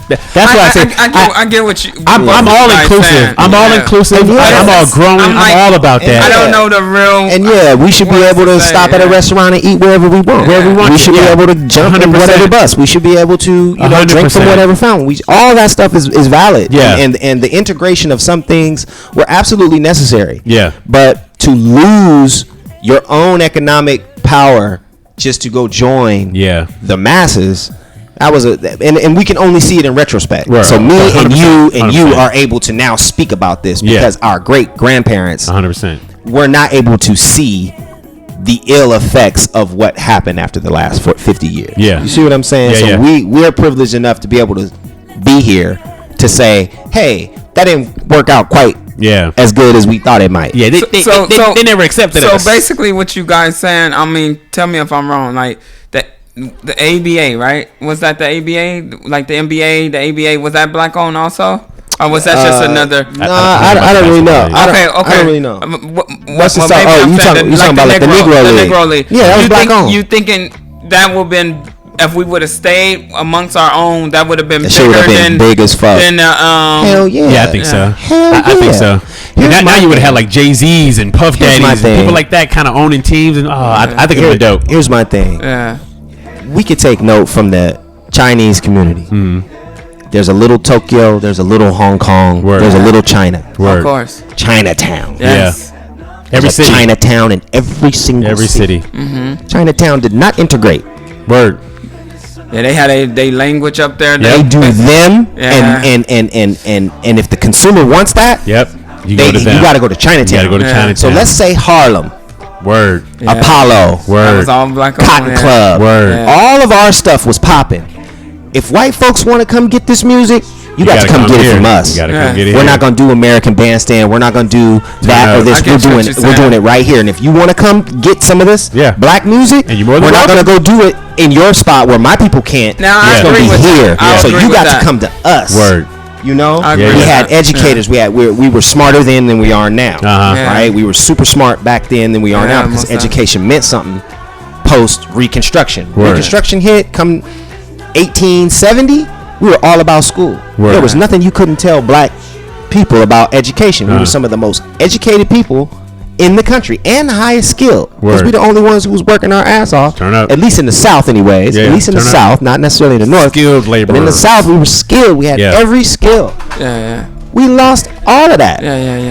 that's why I say I get what you. I'm all inclusive. I'm all inclusive. I'm all growing. I'm all about that. I don't know the real. And we should be able to stop at a restaurant and eat wherever we want. Wherever we want. We should be able to jump in whatever bus. We should be able to drink from whatever fountain. All that stuff is valid. Yeah. And the integration of some things were absolutely necessary. Yeah. But to lose your own economic power just to go join the masses, that was and we can only see it in retrospect. Right. So me and you are able to now speak about this because our great grandparents 100% were not able to see the ill effects of what happened after the last 50 years. Yeah. You see what I'm saying? We're privileged enough to be able to be here to say, hey, that didn't work out quite as good as we thought it might. Yeah, they never accepted us. So basically what you guys saying, I mean, tell me if I'm wrong, like the ABA, right? Was that the ABA? Like the NBA, the ABA, was that black owned also? Or was that just another? I don't really know. Okay. I don't really know. What's the you talking about like the Negro League? Yeah, that was black owned. You thinking that would have been if we would have stayed amongst our own, that would have been bigger than big as fuck. Hell yeah. Yeah, I think so. I think so. Now you would have had like Jay-Z's and Puff Daddies and people like that kind of owning teams, and I think it would be dope. Here's my thing. Yeah. We could take note from the Chinese community. There's a little Tokyo, there's a little Hong Kong, there's a little China. Of course. Chinatown. Yes. Yeah. Every city. Chinatown in every single city. Chinatown did not integrate. Word. Yeah, they had a language up there. They do them, and if the consumer wants that, you got to go to Chinatown. So let's say Harlem. Word. Apollo. Word. That was all black Cotton Club. Word. Yeah. All of our stuff was popping. If white folks want to come get this music, you got to come get it from us. We're not gonna do American Bandstand. We're not gonna do that or this. We're doing it right here. And if you want to come get some of this black music, we're not gonna go do it in your spot where my people can't. Now it's gonna be here. So you got to come to us. Word. You know, we had educators. We were smarter then than we are now. Right? We were super smart back then than we are now because education meant something. Post Reconstruction. Reconstruction hit come 1870. We were all about school. There was nothing you couldn't tell black people about education. We were some of the most educated people in the country and the highest skilled. Because we're the only ones who was working our ass off. At least in the South anyways. At least in the South, not necessarily in the North. Skilled labor. But in the South, we were skilled. We had every skill. We lost all of that.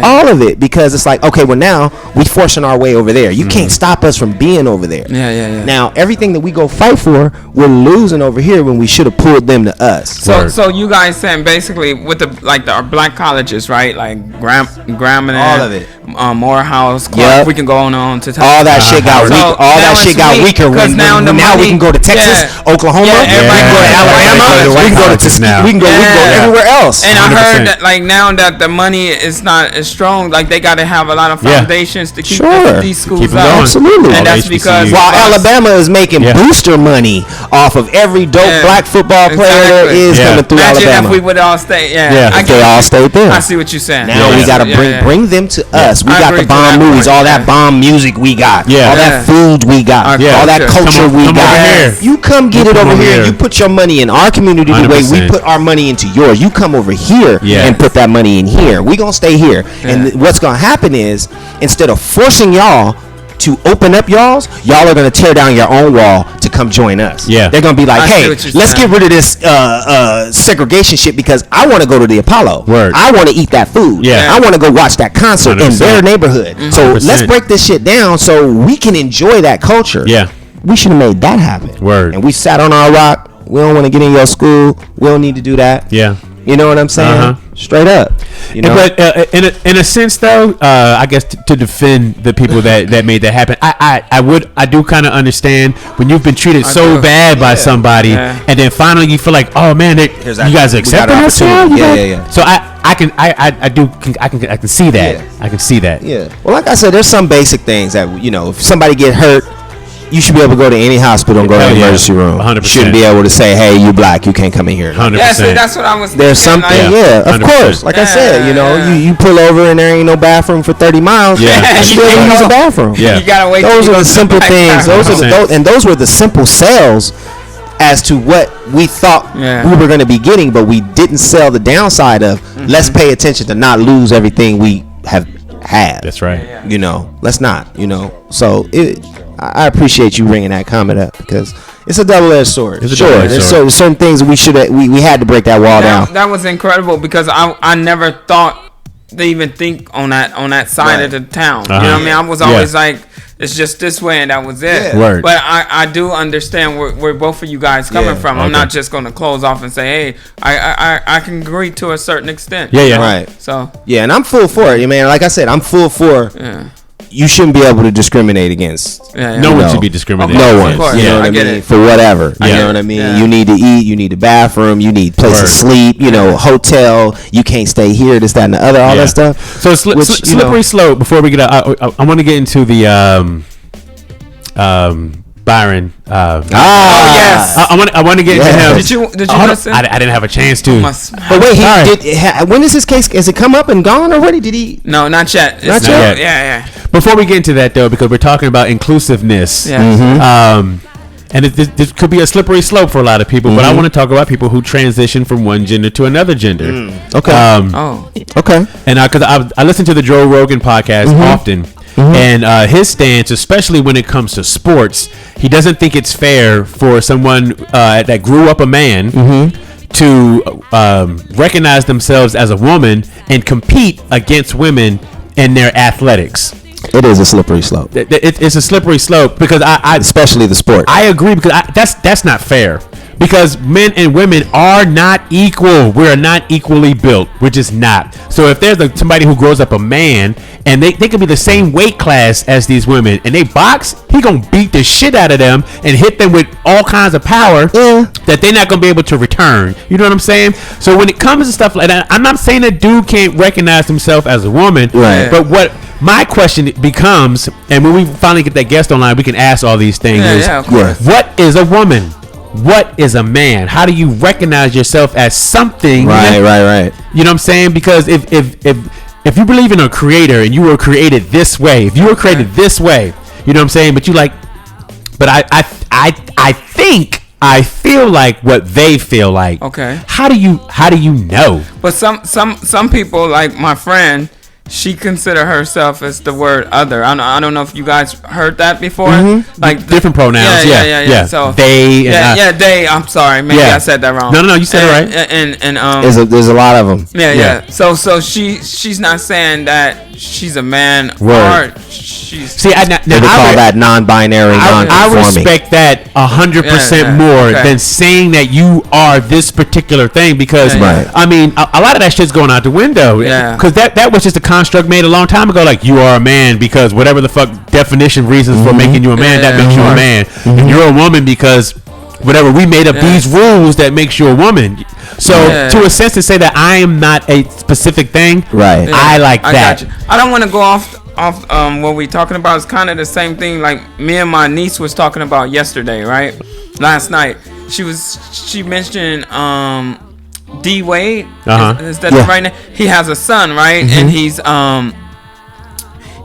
All of it because it's like, okay, well now we forcing our way over there. You can't stop us from being over there. Now everything that we go fight for, we're losing over here when we should have pulled them to us. So you guys saying basically with our black colleges, right? Like Grambling, all of it. Morehouse, Clark, we can go on to all that shit got weak. All that shit got weaker when now we can go to Texas, Oklahoma, everybody can go to Alabama, we can go to Tuskegee, we can go everywhere else. And I heard that like now that the money is not as strong, like they got to have a lot of foundations to keep these schools up. Absolutely. And that's because while Alabama is making booster money off of every dope black football player there is coming through Alabama. If we would all stay, if they all stayed there. I see what you're saying. Now we got to bring them to us. We got the bomb movies, all that bomb music we got, all that food we got, all that culture we got. You come get it over here. You put your money in our community the way we put our money into yours. You come over here and put that money in here. We gonna stay here. And what's gonna happen is instead of forcing y'all to open up y'all are gonna tear down your own wall to come join us. They're gonna be like, hey, let's get rid of this segregation shit because I want to go to the Apollo. I want to eat that food. I want to go watch that concert 100%. In their neighborhood. So let's break this shit down so we can enjoy that culture. We should have made that happen. And we sat on our rock. We don't want to get in your school. We don't need to do that. You know what I'm saying? Straight up. You know? But in a sense, though, I guess to defend the people that made that happen, I do kind of understand when you've been treated so bad by somebody, and then finally you feel like, oh man, you guys are accepting us now. So I can see that. I can see that. Well, like I said, there's some basic things that if somebody get hurt, you should be able to go to any hospital and go to the emergency room. 100%. You shouldn't be able to say, hey, you black, you can't come in here. 100%. Yeah, so that's what I was thinking. There's something, of course. Like I said, you pull over and there ain't no bathroom for 30 miles. You should be able to use a bathroom. You gotta wait. Those are the simple things. Those were the simple sales as to what we thought we were going to be getting, but we didn't sell the downside of let's pay attention to not lose everything we have had. That's right. Let's not, So I appreciate you bringing that comment up because it's a double-edged sword. There's certain things we had to break that wall down. That was incredible because I never thought to even think on that side of the town. You know what I mean? I was always like, it's just this way and that was it. But I do understand where both of you guys coming from. I'm not just going to close off and say, hey, I can agree to a certain extent. Right. So and I'm full for it, man. Like I said, I'm full for you shouldn't be able to discriminate against. No one should be discriminated. No one. You know what I mean? For whatever. You know what I mean? You need to eat. You need a bathroom. You need place to sleep. Hotel. You can't stay here. This, that, and the other. All that stuff. So slippery slope. Before we get out, I want to get into the Byron. Yes. I want to get into him. Did you listen? I didn't have a chance to. But wait, when is his case? Has it come up and gone already? Did he? No, not yet. Not yet. Yeah. Before we get into that though, because we're talking about inclusiveness. And this could be a slippery slope for a lot of people, but I want to talk about people who transition from one gender to another gender. Okay. Okay. And because I listen to the Joe Rogan podcast often, and his stance, especially when it comes to sports, he doesn't think it's fair for someone that grew up a man to recognize themselves as a woman and compete against women in their athletics. It is a slippery slope. It's a slippery slope because I especially the sport. I agree because that's not fair. Because men and women are not equal. We're not equally built. We're just not. So if there's somebody who grows up a man and they could be the same weight class as these women and they box, he gonna beat the shit out of them and hit them with all kinds of power that they're not gonna be able to return. You know what I'm saying? So when it comes to stuff like that, I'm not saying a dude can't recognize himself as a woman, right? But what my question becomes, and when we finally get that guest online, we can ask all these things. What is a woman? What is a man? How do you recognize yourself as something? Right. You know what I'm saying? Because if you believe in a creator and you were created this way, if you were created this way, you know what I'm saying? But I feel like what they feel like. Okay. How do you know? But some people, like my friend, she consider herself as the word other. I don't know if you guys heard that before. Like different pronouns. Yeah. So they. They. I'm sorry. Maybe I said that wrong. No. You said it right. And there's a lot of them. Yeah. So she's not saying that she's a man word. or she's. See, they call that non-binary, I respect that 100% more than saying that you are this particular thing because I mean a lot of that shit's going out the window. Yeah. Because that was just a construct made a long time ago. Like you are a man because whatever the fuck definition reasons for making you a man, that makes you a man. And you're a woman because whatever we made up these rules that makes you a woman. So to a sense to say that I am not a specific thing, right? I like that. Got you. I don't want to go off what we talking about. It's kind of the same thing like me and my niece was talking about yesterday, right? Last night she mentioned D Wade. Is that right now? He has a son, right? And he's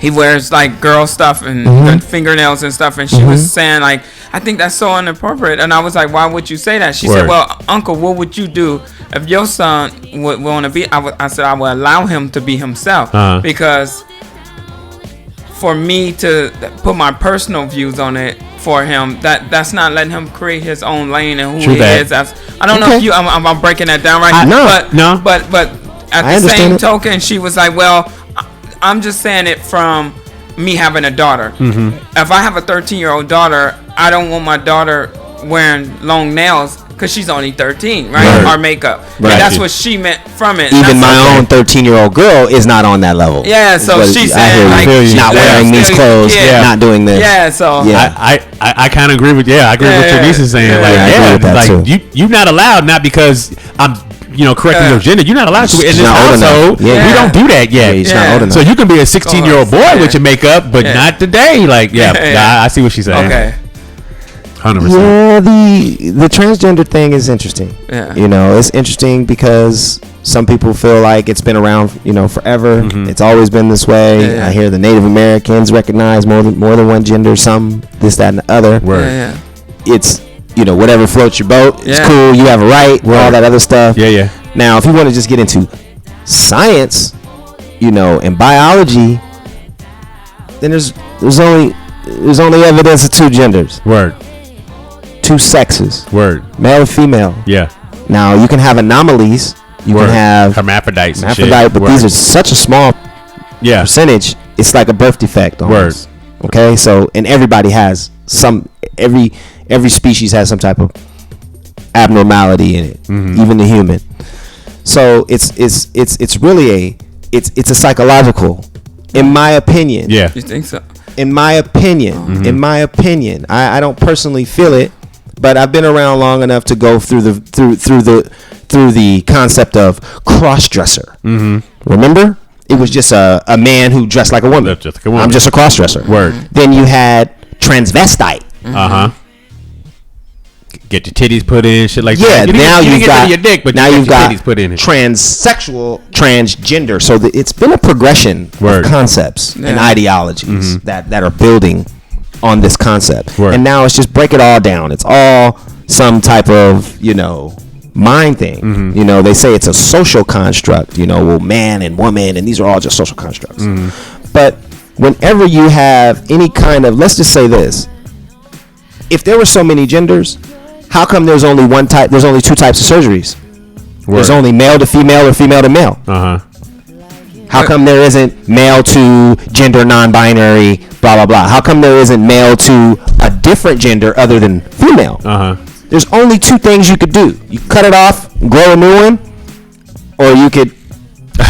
he wears like girl stuff and fingernails and stuff, and she was saying like, I think that's so inappropriate. And I was like, why would you say that? She said, well, uncle, what would you do if your son would want to be? I said I would allow him to be himself because for me to put my personal views on it for him, that's not letting him create his own lane and who he is. I don't know if I'm breaking that down right. But at the same token, she was like, well, I'm just saying it from me having a daughter. If I have a 13-year-old daughter, I don't want my daughter wearing long nails because she's only 13, right? Or makeup. And that's what she meant from it. Even my own 13-year-old girl is not on that level. Yeah, so she's saying like she's not wearing these clothes, not doing this. Yeah, so I kind of agree with I agree with what your niece is saying. Like you're not allowed, not because I'm correcting your gender. You're not allowed to. In this household, we don't do that yet. He's not old enough. So you can be a 16-year-old boy with your makeup, but not today. Like, I see what she's saying. Okay. 100%. Yeah, the transgender thing is interesting. Yeah. It's interesting because some people feel like it's been around, forever. It's always been this way. I hear the Native Americans recognize more than one gender, some this, that, and the other. It's whatever floats your boat. It's cool. You have a right. All that other stuff. Yeah. Now, if you want to just get into science, and biology, then there's only evidence of two genders. Two sexes. Male and female. Yeah. Now you can have anomalies. You can have hermaphrodites, but these are such a small percentage. It's like a birth defect almost. Okay, so and everybody has every species has some type of abnormality in it, even the human. So it's really it's a psychological, in my opinion. Yeah. You think so? In my opinion, I don't personally feel it, but I've been around long enough to go through the concept of cross-dresser. Remember? It was just a man who dressed like a woman. I'm just a cross-dresser. Then you had transvestite. Get your titties put in, shit like that. Now you've got your dick, but now you've got titties put in it. Transsexual, transgender. So it's been a progression of concepts and ideologies that are building on this concept. Word. And now it's just break it all down. It's all some type of, mind thing. Mm-hmm. They say it's a social construct, well, man and woman, and these are all just social constructs. Mm-hmm. But whenever you have any kind of, let's just say this, if there were so many genders, how come there's only one type, there's only two types of surgeries? Word. There's only male to female or female to male. How come there isn't male to gender non-binary, blah, blah, blah? How come there isn't male to a different gender other than female? There's only two things you could do. You cut it off, grow a new one, or you could...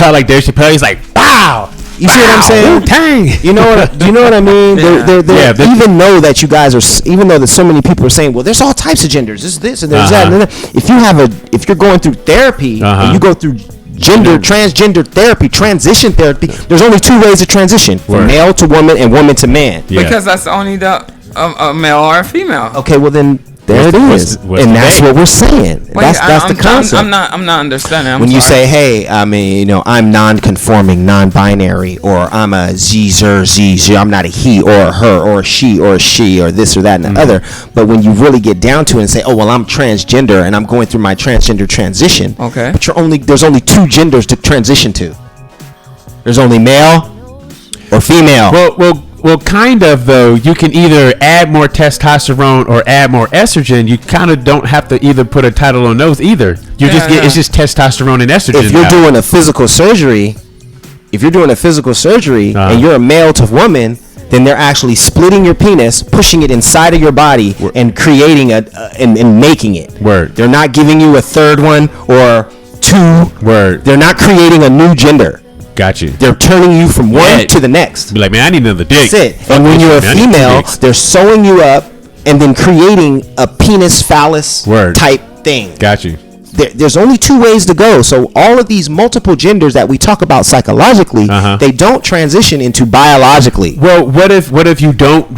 like Dave Chappelle, he's like, wow! You see what I'm saying? Dang. You know what I mean? Yeah. Even though that you guys are, even though that so many people are saying, well, there's all types of genders. There's this and there's that. And if you're going through therapy and you go through transgender therapy, transition therapy, there's only two ways to transition: from male to woman and woman to man. Yeah. Because that's only a male or a female. Okay, well then. There it is, and that's what we're saying. Wait, that's the concept. I'm not understanding. When you say, "Hey, I'm non-conforming, non-binary, or I'm a Z, I'm not a he or a her or a she or a she or this or that and the other." But when you really get down to it and say, "Oh, well, I'm transgender and I'm going through my transgender transition," okay, but there's only two genders to transition to. There's only male or female. Well, kind of, though. You can either add more testosterone or add more estrogen. You kind of don't have to either put a title on those either. It's just testosterone and estrogen. If you're doing a physical surgery, and you're a male to woman, then they're actually splitting your penis, pushing it inside of your body, and creating and making it. Word. They're not giving you a third one or two. Word. They're not creating a new gender. Got you. They're turning you from one to the next. Be like, man, I need another dick. That's it. And when you're a female, they're sewing you up and then creating a penis phallus type thing. Got you. There's only two ways to go. So all of these multiple genders that we talk about psychologically, they don't transition into biologically. Well, what if you don't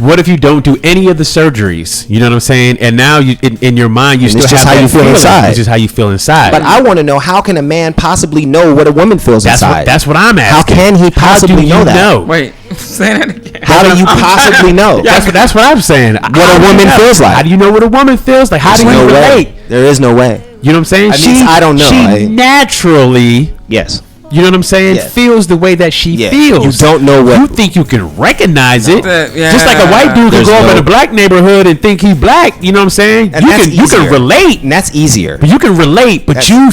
do any of the surgeries? You know what I'm saying? And now you in your mind you still have how you feel inside. It's just how you feel inside. But I want to know, how can a man possibly know what a woman feels inside? That's what I'm asking. How can he possibly know that? Wait, say that again. How do you possibly know? That's what I'm saying. What a woman feels like. How do you know what a woman feels like? How do you relate? There is no way. You know what I'm saying? I don't know. She naturally, yes. You know what I'm saying? Yes. Feels the way that she feels. You don't know what. You think you can recognize it. Just like a white dude can There's go up in a black neighborhood and think he's black. You know what I'm saying? And you can relate. And that's easier. But you can relate, but you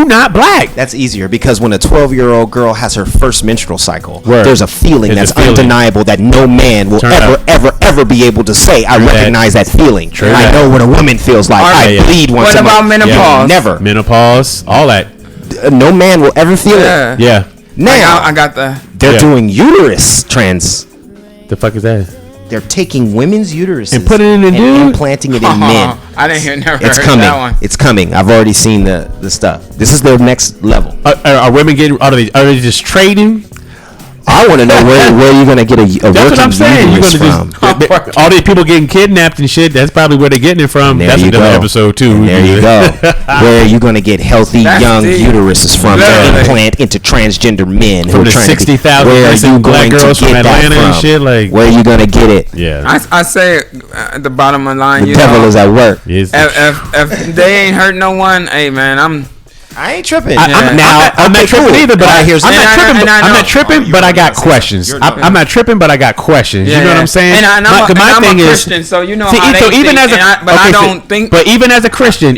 not black. That's easier because when a 12-year-old girl has her first menstrual cycle, there's a feeling that's undeniable that no man will ever be able to say, I recognize that feeling. I know what a woman feels like. I bleed once a month. What about menopause? Never. Menopause, all that. No man will ever feel it. Yeah. Now I got the. They're doing uterus trans. The fuck is that? They're taking women's uteruses and putting it in and implanting it in men. I didn't hear. Never it's heard coming. That one. It's coming. I've already seen the stuff. This is their next level. Are women getting? Are they just trading? I want to know where you're gonna get a that's what I'm saying. You're gonna from. All these people getting kidnapped and shit. That's probably where they're getting it from. That's another episode too. There you go. Where are you gonna get healthy young uteruses from to implant into transgender men from the 60,000 missing black girls from Atlanta and shit? Like, where are you gonna get it? Yeah, I say at the bottom of the line. The devil is at work. If they ain't hurt no one, hey man, I ain't tripping. I'm not tripping either, but I'm not tripping, but I got questions. I'm not tripping, but I got questions. You know what I'm saying? And I'm a Christian, so you know how they think. I don't think. But even as a Christian,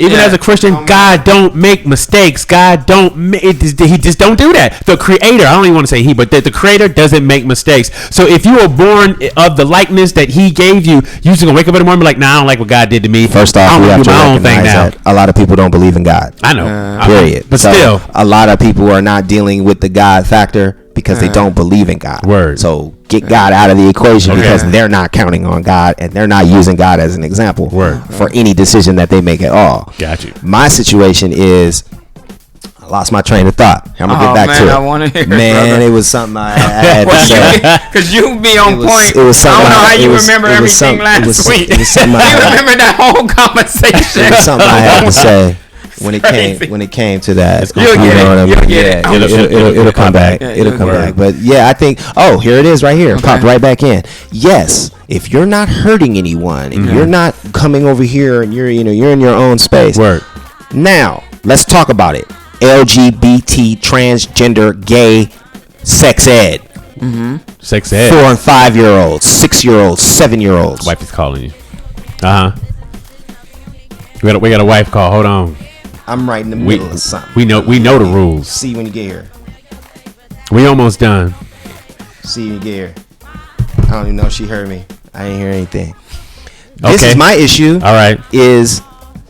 God don't make mistakes. God don't. He just don't do that. The Creator, I don't even want to say he, but the Creator doesn't make mistakes. So if you were born of the likeness that He gave you, you just gonna wake up in the morning and be like, nah, I don't like what God did to me. First off, we have to recognize that a lot of people don't believe in God. I know. Period. But still, a lot of people are not dealing with the God factor because they don't believe in God. Word. So get God out of the equation because they're not counting on God and they're not using God as an example for any decision that they make at all. Got you. My situation is, I lost my train of thought. I'm gonna get back to it. I want to hear it. It was something I had to say. Because you be on point. It was something. I don't know how you remember everything last week. It was something. You remember that whole conversation. It was something I had to say. when it came to that. You'll get it. You'll get it. It'll come back. It'll come back. But yeah, I think. Oh, here it is, right here. Okay. Popped right back in. Yes, if you're not hurting anyone and you're not coming over here and you're in your own space. Word. Now let's talk about it. LGBT, transgender, gay, sex ed. Sex ed. 4 and 5 year olds, 6 year olds, 7 year olds. Wife is calling you. We got a wife call. Hold on. I'm right in the middle of something. We know the rules. See you when you get here. We almost done. See you when you get here. I don't even know if she heard me. I didn't hear anything. This is my issue. All right. Is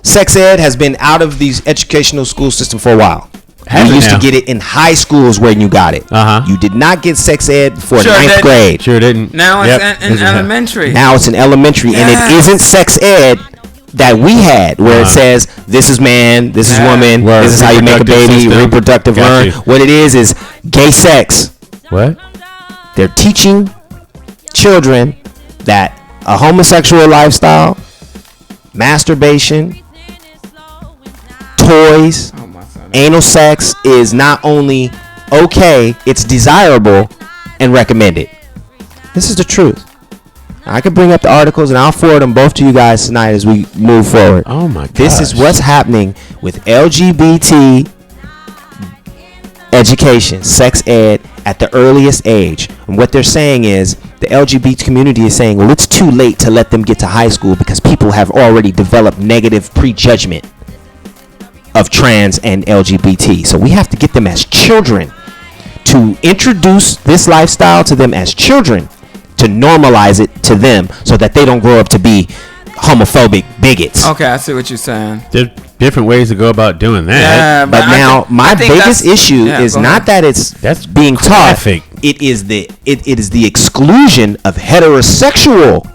sex ed has been out of the educational school system for a while. You used to get it in high schools where you got it. You did not get sex ed before ninth grade. Sure didn't. Now it's in elementary. Now it's in elementary, and it isn't sex ed that we had, where it says this is man, this is woman, this is how you make a baby, reproductive learn. What it is gay sex. What? They're teaching children that a homosexual lifestyle, masturbation, toys, anal sex is not only okay, it's desirable and recommended. This is the truth. I could bring up the articles and I'll forward them both to you guys tonight as we move forward. Oh my gosh. This is what's happening with LGBT education, sex ed at the earliest age. And what they're saying is the LGBT community is saying, well, it's too late to let them get to high school because people have already developed negative prejudgment of trans and LGBT. So we have to get them as children, to introduce this lifestyle to them as children, to normalize it to them so that they don't grow up to be homophobic bigots. Okay, I see what you're saying. There's different ways to go about doing that. Yeah, but now my biggest issue is not that that's being taught. It is the exclusion of heterosexual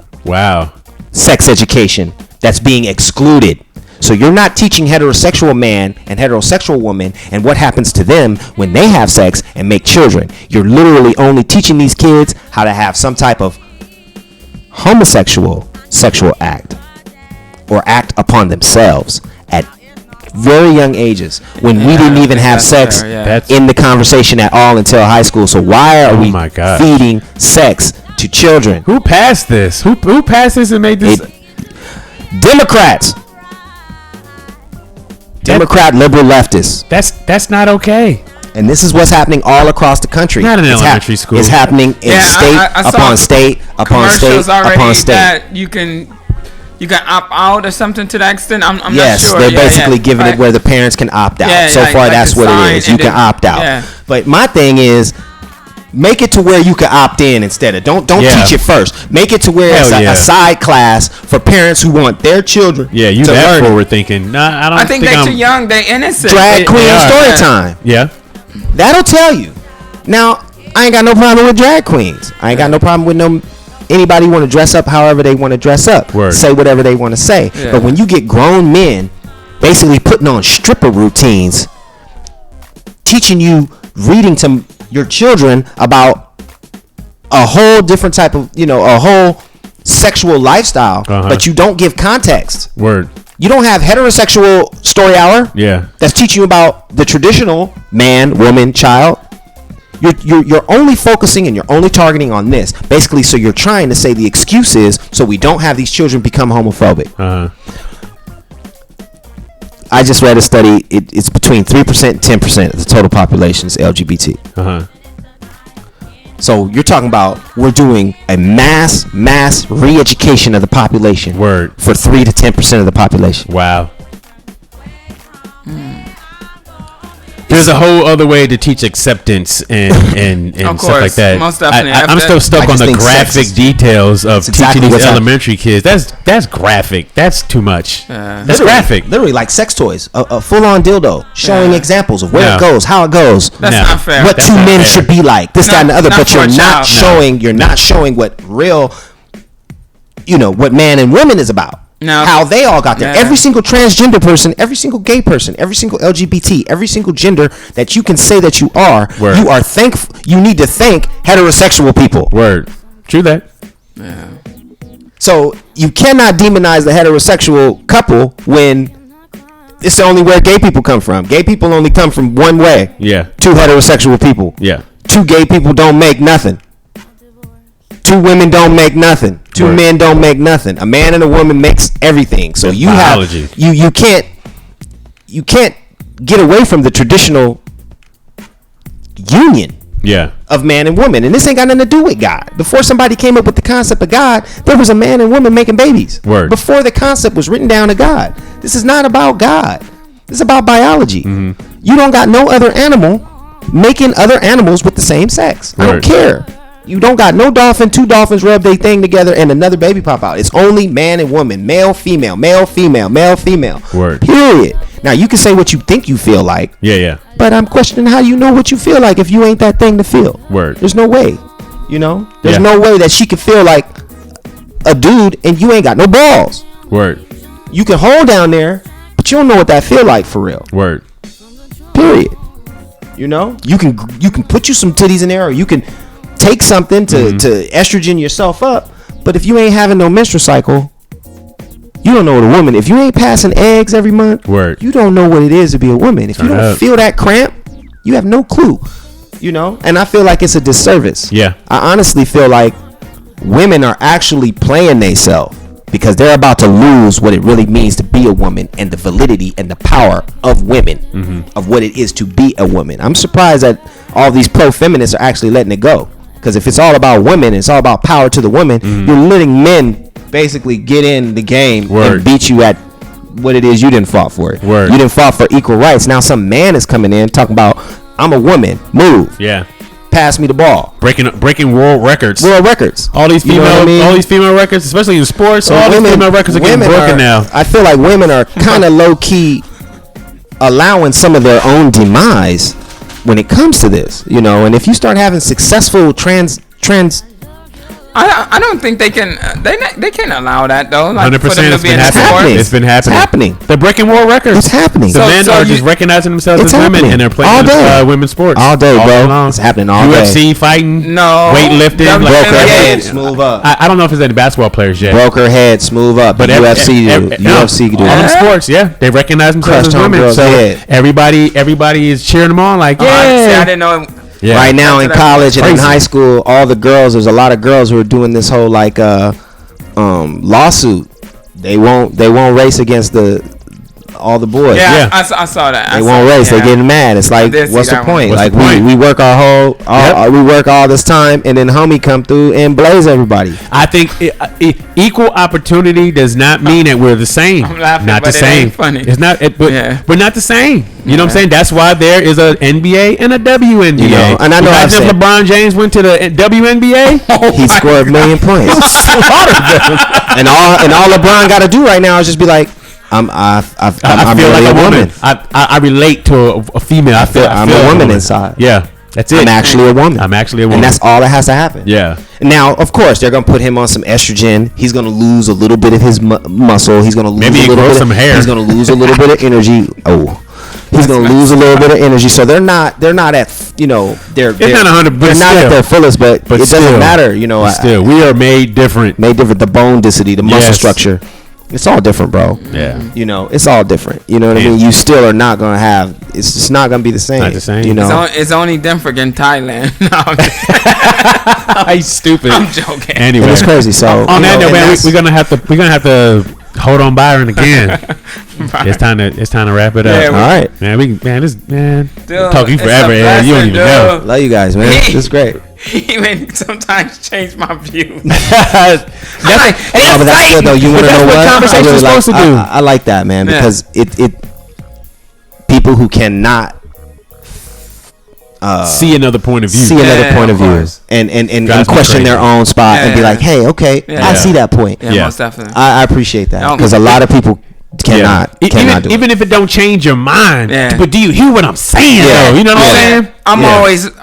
sex education that's being excluded. So you're not teaching heterosexual man and heterosexual woman and what happens to them when they have sex and make children. You're literally only teaching these kids how to have some type of homosexual sexual act or act upon themselves at very young ages when we didn't even have sex in the conversation at all until high school. So why are we feeding sex to children? Who passed this? Who passed this and made this? Democrats. Democrat, liberal, leftists. That's not okay. And this is what's happening all across the country. Not in elementary school. It's happening in state upon state upon state upon state. That you can opt out or something to that extent. I'm not sure. Yes, they're basically giving it where the parents can opt out. So far, that's what it is. You can opt out. But my thing is, make it to where you can opt in instead of don't teach it first. Make it to where it's a side class for parents who want their children. Yeah, you that forward thinking. Nah, I think they're too young. They're innocent. Drag queen story time. Yeah, that'll tell you. Now, I ain't got no problem with drag queens. I ain't got no problem with anybody want to dress up however they want to dress up. Say whatever they want to say. Yeah. But when you get grown men basically putting on stripper routines, teaching you, reading to your children about a whole different type of, a whole sexual lifestyle, but you don't give context. You don't have heterosexual story hour. Yeah. That's teaching you about the traditional man, woman, child. You're only focusing and you're only targeting on this. Basically, so you're trying to say the excuse is so we don't have these children become homophobic. I just read a study. It's between 3% and 10% of the total population is LGBT. So you're talking about we're doing a mass re-education of the population. For 3 to 10% of the population. Wow. There's a whole other way to teach acceptance and stuff like that. Most definitely. I'm still stuck on the graphic details of teaching these elementary kids. That's graphic. That's too much. That's graphic. Literally like sex toys. A full-on dildo showing examples of where it goes, how it goes. That's not fair. What two men should be like. This, that, and the other. But you're not showing. You're not showing what real, what man and woman is about. How they all got there. Every single transgender person, every single gay person, every single LGBT, every single gender that you can say that you are, you are thankful. You need to thank heterosexual people. True that. Yeah. So you cannot demonize the heterosexual couple when It's only where gay people come from. Gay people only come from one way. Yeah. 2 heterosexual people. Yeah. 2 gay people don't make nothing. 2 women don't make nothing. 2 men don't make nothing. A man and a woman makes everything. So you biology. You can't get away from the traditional union. Yeah. Of man and woman. And this ain't got nothing to do with God. Before somebody came up with the concept of God, there was a man and woman making babies. Word. Before the concept was written down to God. This is not about God. This is about biology. Mm-hmm. You don't got no other animal making other animals with the same sex. Word. I don't care. You don't got no dolphin, 2 dolphins rub their thing together and another baby pop out. It's only man and woman, male, female, male, female, male, female. Word. Period. Now you can say what you think you feel like. Yeah. But I'm questioning how you know what you feel like if you ain't that thing to feel. Word. There's no way. There's no way that she could feel like a dude and you ain't got no balls. Word. You can hold down there, but you don't know what that feel like for real. Word. Period. You can put you some titties in there, or you can take something to estrogen yourself up. But if you ain't having no menstrual cycle, you don't know what a woman. If you ain't passing eggs every month, you don't know what it is to be a woman. If you don't feel that cramp, you have no clue. And I feel like it's a disservice. Yeah. I honestly feel like women are actually playing themselves because they're about to lose what it really means to be a woman and the validity and the power of women, of what it is to be a woman. I'm surprised that all these pro-feminists are actually letting it go. Because if it's all about women, it's all about power to the woman, you're letting men basically get in the game and beat you at what it is you didn't fought for. You didn't fought for equal rights. Now some man is coming in talking about, I'm a woman, move. Yeah. Pass me the ball. Breaking world records. All these female records, especially in sports. So all these female records are getting broken now. I feel like women are kind of low key allowing some of their own demise when it comes to this, and if you start having successful trans I don't think they can. They can't allow that though. 100%. It's been happening. They're breaking world records. It's happening. The men are just recognizing themselves as women, and they're playing women's sports all day, bro. It's happening all day. UFC fighting, weightlifting, broke her head, smooth up. I don't know if there's any basketball players yet. Broke her head, smove up. But UFC do. All them sports, they recognize themselves as women. So everybody is cheering them on, like, yeah. I didn't know. Yeah. Right now in college and in high school, all the girls, there's a lot of girls who are doing this whole like lawsuit. They won't race against all the boys. Yeah. I saw that. They won't race. They're getting mad. It's like, what's the point? Like we work we work all this time, and then homie come through and blaze everybody. I think equal opportunity does not mean that we're the same. I'm laughing, not the same. Funny. It's not. We're not the same. You know what I'm saying? That's why there is a NBA and a WNBA. And I know if LeBron James went to the WNBA, he scored 1 million points. and all LeBron got to do right now is just be like, I'm feel really like a woman. I relate to a female. I feel I'm a woman inside. Yeah, that's it. I'm actually a woman. And that's all that has to happen. Yeah. Now, of course, they're gonna put him on some estrogen. He's gonna lose a little bit of his muscle. He's gonna lose maybe a little bit some hair. He's gonna lose a little bit of energy. He's gonna lose a little bit of energy. So they're not at they're not 100%. They're not at their fullest, but it doesn't matter. Still, we are made different. The bone density, the muscle structure. It's all different, bro. Yeah. It's all different. You know what I mean? You still are not going to have, it's just not going to be the same. Not the same. It's only different in Thailand. He's stupid. I'm joking. Anyway. It's crazy. So on that note, man, we're going to have to hold on Byron again. Right. It's time to wrap it up. Yeah, all right. Talk to you forever, you don't even know. Love you guys, man. This is great. He may sometimes change my view. But that's good though. You want to know what conversation's supposed to do? I like that, man, because it people who cannot see another point of view, and question their own spot and be like, hey, okay, I see that point. Yeah, most definitely. I appreciate that because a lot of people cannot do it. Even if it don't change your mind, but do you hear what I'm saying? Though? You know what I'm saying? I'm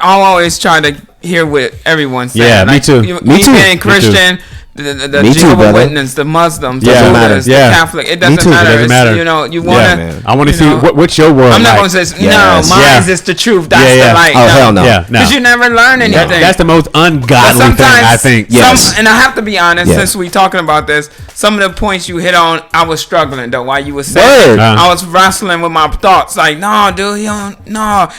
always trying to hear what everyone's saying. Yeah, like, me too. Me too. Being Christian, the Jehovah's Witness, the Muslims, the Buddhists, the Catholic. It doesn't matter. It doesn't matter. You know, you want to. I want to see what's your world. I'm not going to say no. Mine is the truth. That's the light. Oh hell no. Because you never learn anything. That's the most ungodly thing, I think. Yes. And I have to be honest, since we talking about this, some of the points you hit on, I was struggling though. While you were saying, I was wrestling with my thoughts. Like, no, dude,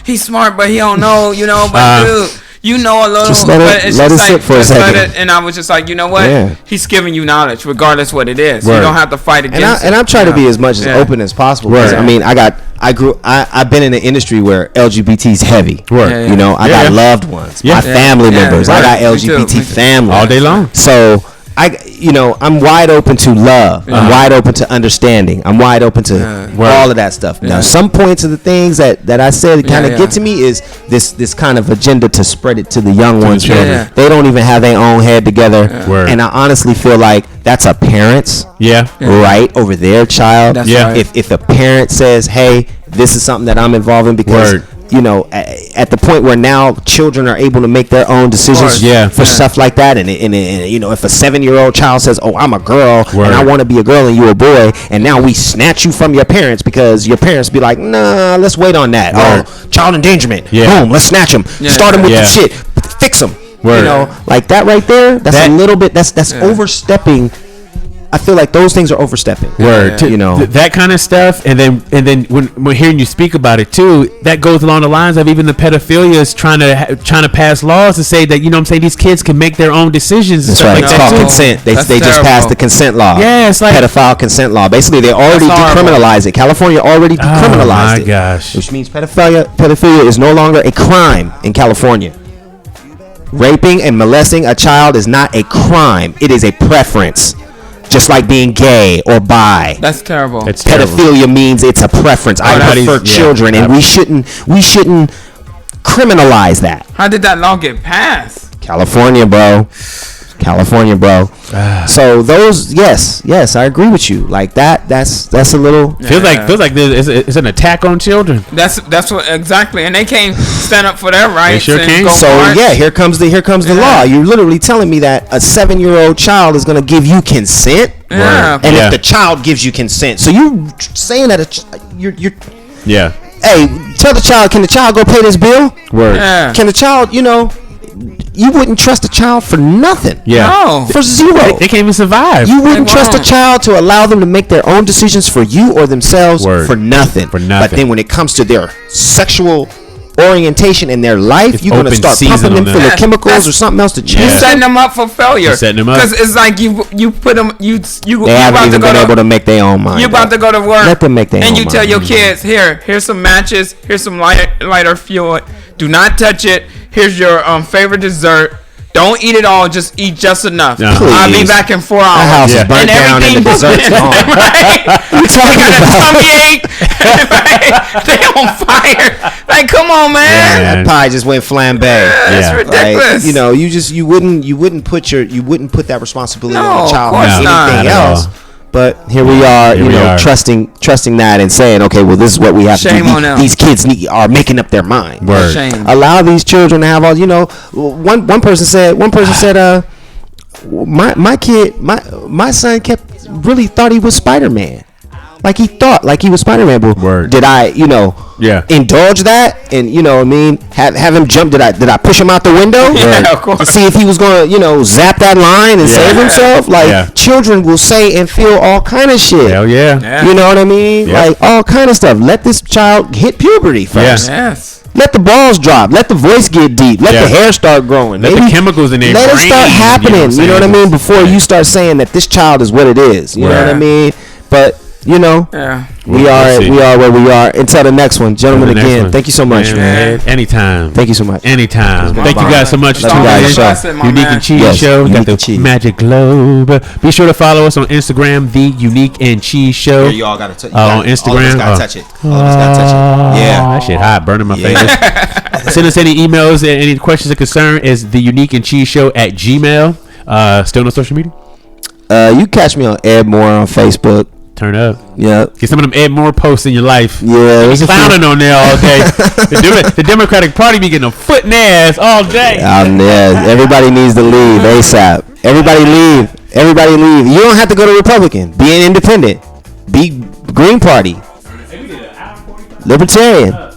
he's smart, but he don't know. You know, but dude. You know a little, just let it sit for a second. And I was just like, you know what? Yeah. He's giving you knowledge, regardless what it is. You don't have to fight against it. And I'm trying to be as much as open as possible. I mean, I've been in an industry where LGBT's heavy. You know, I got loved ones, my family members. I got LGBT family all day long. So I'm wide open to love. I'm wide open to understanding. I'm wide open to all of that stuff. Now, some points of the things that I said that kind of get to me is this kind of agenda to spread it to the young ones. They don't even have their own head together. And I honestly feel like that's a parent's right over their child. If a parent says, hey, this is something that I'm involved in because at the point where now children are able to make their own decisions for stuff like that, and if a 7-year-old child says, "Oh, I'm a girl and I want to be a girl and you a boy," and now we snatch you from your parents because your parents be like, "Nah, let's wait on that." Oh, child endangerment. Boom, let's snatch them. Start them with the shit. Fix them. Like that right there. That's a little bit. That's overstepping. I feel like those things are overstepping. That kind of stuff, and then when we're hearing you speak about it too, that goes along the lines of even the pedophilia is trying to pass laws to say that these kids can make their own decisions. That's right. It's called consent. They just passed the consent law. Yeah, it's like pedophile consent law. Basically, they already decriminalized it. California already decriminalized it. Oh my gosh! Which means pedophilia is no longer a crime in California. Raping and molesting a child is not a crime. It is a preference. Just like being gay or bi. That's terrible. Pedophilia means it's a preference. I prefer children, and we shouldn't criminalize that. How did that law get passed? California, bro. So those, yes, I agree with you. Like that's a little feels like it's an attack on children. That's what exactly, and they can't stand up for their rights. They sure can. So here comes the law. You're literally telling me that a 7-year-old child is gonna give you consent, and if the child gives you consent, so you saying that you're Hey, tell the child. Can the child go pay this bill? Can the child, you wouldn't trust a child for nothing. No. For zero. They can't even survive. You wouldn't trust a child to allow them to make their own decisions for you or themselves for nothing. But then when it comes to their sexual orientation in their life, you're going to start pumping them full of chemicals or something else to change. You're setting them up for failure. You're setting them up. Because it's like you put them, they haven't even been able to make their own mind. You're about to go to work. Let them make their own mind. And you tell your kids, here's some matches, here's some lighter fuel. Do not touch it. Here's your favorite dessert. Don't eat it all. Just eat just enough. I'll be back in 4 hours. The house is burnt down and the dessert's gone. Right? You talking about tummy ache? They on fire. Like, come on, man. That pie just went flambe. That's ridiculous. Like, you wouldn't put that responsibility on the child or anything else. But here we are, trusting that and saying, okay, well, this is what we have to do. These kids are making up their mind. Allow these children to have all. One person said, my son really thought he was Spider-Man. Like he thought, like he was Spider-Man. But did I, indulge that and have him jump? Did I push him out the window? Yeah, of course. To see if he was going to, zap that line and save himself. Like children will say and feel all kind of shit. Hell yeah. You know what I mean? Yeah. Like all kind of stuff. Let this child hit puberty first. Yes. Let the balls drop. Let the voice get deep. Let the hair start growing. Let the chemicals in their brain. Let it start happening. You know what I mean? Before you start saying that this child is what it is. You know what I mean? But we are where we are. Until the next one, gentlemen. Again, thank you so much, man. Anytime. Thank you so much. Anytime. Thank you guys so much. Unique and Cheese Show. Got the Magic Globe. Be sure to follow us on Instagram, the Unique and Cheese Show. You all gotta touch it. On Instagram, gotta touch it. All of us gotta touch it. Yeah, that shit hot, burning my face. Send us any emails, any questions or concern. Is the Unique and Cheese Show @gmail.com. Still no social media. You catch me on Ed Moore on Facebook. Turn up. Yep. Get some of them Ed Moore posts in your life. Yeah. There's clowning on there all day. The Democratic Party be getting a foot in their ass all day. Yeah. Everybody needs to leave ASAP. Everybody leave. Everybody leave. You don't have to go to Republican. Be an independent. Be Green Party. Libertarian.